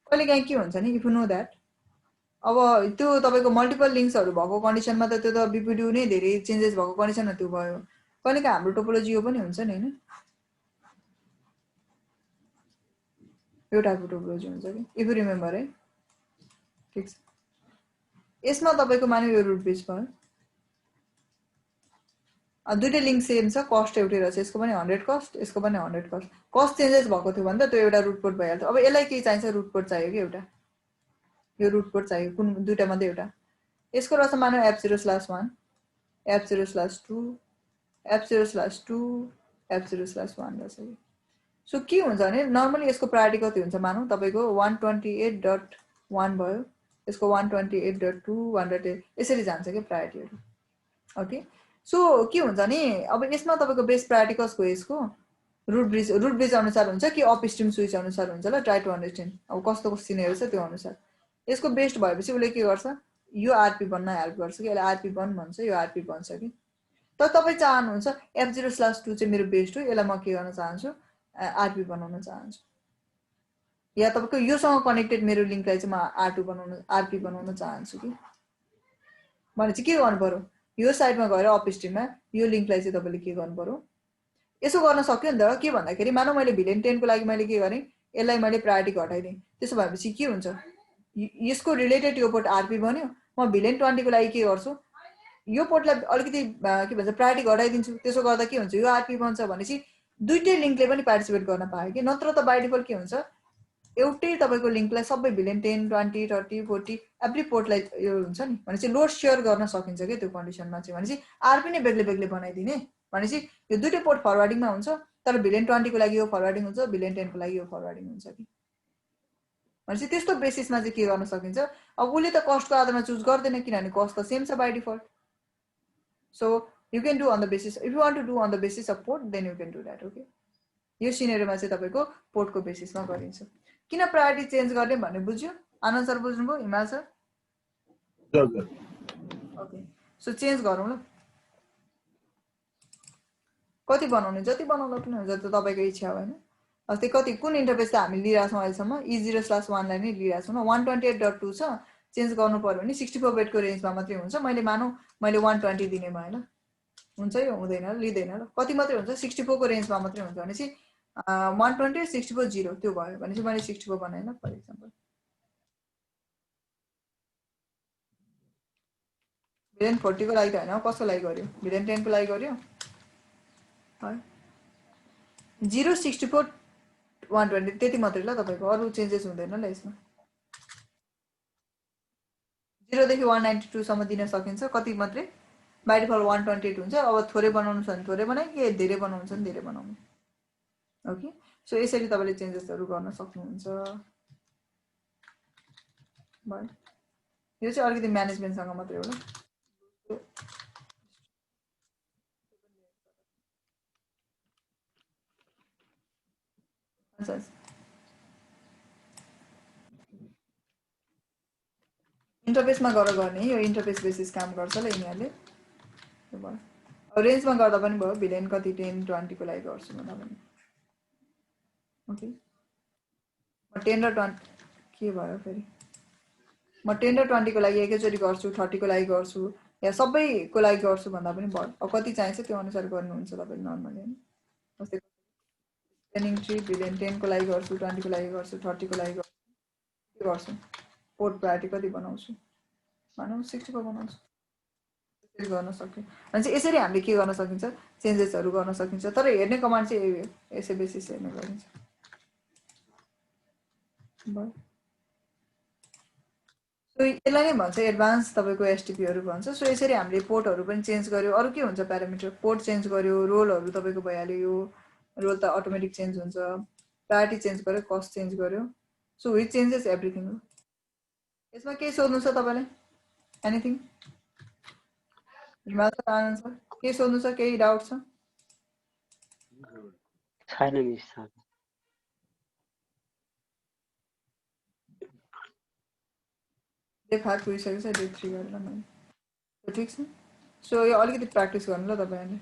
कहिलेकाहीँ के हुन्छ नि, इफ यु नो द्याट, अब त्यो तपाईँको मल्टिपल लिङ्क्सहरू भएको कन्डिसनमा त त्यो त बिपिडियु नै धेरै चेन्जेस भएको कन्डिसनमा त्यो भयो। कहिलेकाहीँ हाम्रो टोपोलोजी यो पनि हुन्छ नि होइन, यो टाइपको टोपोलोजी हुन्छ कि, इफ यु रिमेम्बर है, ठिक छ। यसमा तपाईँको मान्यो यो रुट ब्रिज भयो, दुइटै लिङ्क सेम छ, कस्ट एउटै रहेछ, यसको पनि 100 कस्ट, यसको पनि 100 कस्ट, कस्ट चेन्जेस भएको थियो भने त त्यो एउटा रुट पोर्ट भइहाल्थ्यो। अब यसलाई के चाहिन्छ, रुट पोर्ट चाहियो कि एउटा, यो रुट पोर्ट चाहियो, कुन दुइटा मध्ये एउटा। यसको रहेछ मानौ F0/1 F0/2 F0/2 F0/1 रहेछ कि। सो के हुन्छ भने नर्मली यसको प्रायोरिटी कति हुन्छ मानौ तपाईँको 128.1 भयो, यसको 128.2 108 यसरी जान्छ कि प्रायोरिटीहरू। ओके, सो के हुन्छ नि, अब यसमा तपाईँको बेस्ट प्रायोरिटी कसको, यसको रुट ब्रिज अनुसार हुन्छ कि अप स्ट्रिम स्विच अनुसार हुन्छ ल, ट्राई टु अन्डरस्ट्यान्ड अब कस्तो सिनेरियो छ त्यो अनुसार। यसको बेस्ट भएपछि उसले के गर्छ, यो आरपी बन्न हेल्प गर्छ कि, यसलाई आरपी बन भन्छ, यो आरपी बन्छ कि। तर तपाईँ चाहनुहुन्छ F0/2 चाहिँ मेरो बेस्ट हो, यसलाई म के गर्न चाहन्छु, आरपी बनाउन चाहन्छु। या तपाईँको योसँग कनेक्टेड मेरो लिङ्कलाई चाहिँ म R2 बनाउन RP बनाउन चाहन्छु कि भने चाहिँ के गर्नु पर्यो यो साइडमा गएर अपस्ट्रिममा यो लिङ्कलाई चाहिँ तपाईँले के गर्नु पर्यो यसो गर्न सक्यो नि त के भन्दाखेरि मानौ मैले भिलेन 10 को लागि मैले के गरेँ यसलाई मैले प्रायोरिटी घटाइदिएँ त्यसो भएपछि के हुन्छ यसको रिलेटेड यो पोर्ट आरपी बन्यो म भिलेन 20 को लागि के गर्छु यो पोर्टलाई अलिकति के भन्छ प्रायोरिटी घटाइदिन्छु त्यसो गर्दा के हुन्छ यो आरपी बन्छ भनेपछि दुईटै लिङ्कले पनि पार्टिसिपेट गर्न पायो कि नत्र त बाइ डिफल्ट के हुन्छ एउटै तपाईँको लिङ्कलाई सबै भिलेन 10 20 30 40 एभ्री पोर्टलाई यो हुन्छ नि भनेपछि लोड सेयर गर्न सकिन्छ क्या त्यो कन्डिसनमा चाहिँ भनेपछि आरपी नै बेग्लै बेग्लै बनाइदिने भनेपछि यो दुईटै पोर्ट फरवार्डिङमा हुन्छ तर भिलेन 20 को लागि यो फरवार्डिङ हुन्छ भिलेन 10 को लागि यो फरवार्डिङ हुन्छ कि भनेपछि त्यस्तो बेसिसमा चाहिँ के गर्न सकिन्छ अब उसले त कस्टको आधारमा चुज गर्दैन किनभने कस्ट त सेम छ by default so you can do on the basis if you want to do on the basis of port then you can do that okay यो सिनेरियोमा चाहिँ तपाईँको पोर्टको बेसिसमा गरिन्छ किन प्रायोरिटी चेन्ज गर्ने भन्ने बुझ्यो आनन्द सर बुझ्नुभयो हिमाल सर ओके सो चेन्ज गरौँ ल कति बनाउने जति बनाउँदा पनि हुन्छ त तपाईँको इच्छा होइन अस्ति कति कुन इन्टरफेस त हामी लिइरहेको छौँ अहिलेसम्म E0/1 लाई नै लिइरहेको छौँ न 128.2 छ चेन्ज गर्नु पर्यो भने 64 बिटको रेन्जमा मात्रै हुन्छ मैले मानौँ मैले 120 दिने भएन हुन्छ यो हुँदैन लिँदैन ल कति मात्रै हुन्छ 64 को रेन्जमा मात्रै हुन्छ भनेपछि 120 64 0 त्यो भयो भनेपछि मैले 64 बनाएँ ल फर इक्जाम्पल भिलेन 40 को लागि त होइन कसको लागि गर्यो भिलेन 10 को लागि गर्यो है 0 64 120 त्यति मात्रै ल तपाईँको अरू चेन्जेस हुँदैन ल यसमा 0 देखि 192 सम्म दिन सकिन्छ कति मात्रै बाइ डिफल्ट 128 हुन्छ अब थोरै बनाउनु छ भने थोरै बनाए कि धेरै बनाउनु छ भने धेरै बनाउनु ओके सो यसरी तपाईँले चेन्जेसहरू गर्न सक्नुहुन्छ भयो यो चाहिँ अलिकति म्यानेजमेन्टसँग मात्रै हो ल इन्टरफेसमा गएर गर्ने यो इन्टरफेस बेसिस काम गर्छ ल यिनीहरूले अब रेन्जमा गर्दा पनि भयो भिलेन कति 10 20 को लागि गर्छु भन्दा पनि ओके म 10 र 20 के भयो फेरि म 10 र 20 को लागि एकैचोटि गर्छु 30 को लागि गर्छु या सबैको लागि गर्छु भन्दा पनि भयो अब कति चाहिन्छ त्यो अनुसार गर्नुहुन्छ तपाईँले नर्मली हैन जस्तै प्लानिङ ट्री भिलेन 10 को लागि गर्छु 20 को लागि गर्छु 30 को लागि गर्छु के गर्छु पोर्ट प्रायोरिटी कति बनाउँछु मानौ 64 बनाउँछु त्यसरी गर्न सक्यो भने यसरी हामीले के गर्न सकिन्छ चेन्जेसहरू गर्न सकिन्छ तर हेर्ने कमान्ड चाहिँ यही हो यसै बेसिस हेर्ने गरिन्छ भयो सो यसलाई नै भन्छ एडभान्स तपाईँको एसटिपीहरू भन्छ सो यसरी हामीले पोर्टहरू पनि चेन्ज गर्यो अरू के हुन्छ प्यारामिटर पोर्ट चेन्ज गर्यो रोलहरू तपाईँको भइहाल्यो यो रोल त अटोमेटिक चेन्ज हुन्छ प्रायोरिटी चेन्ज गर्यो कस्ट चेन्ज गर्यो सो विच चेन्जेस एभ्रिथिङ हो यसमा केही सोध्नु छ तपाईँलाई एनिथिङ हिमाल सर आनन्द सर के सोध्नु छ केही डाउट छ छैन मिस डे 5 पुगिसकेको छ डे 3 गरेर मैले ठिक छ सो यो अलिकति प्र्याक्टिस गर्नु ल तपाईँहरूले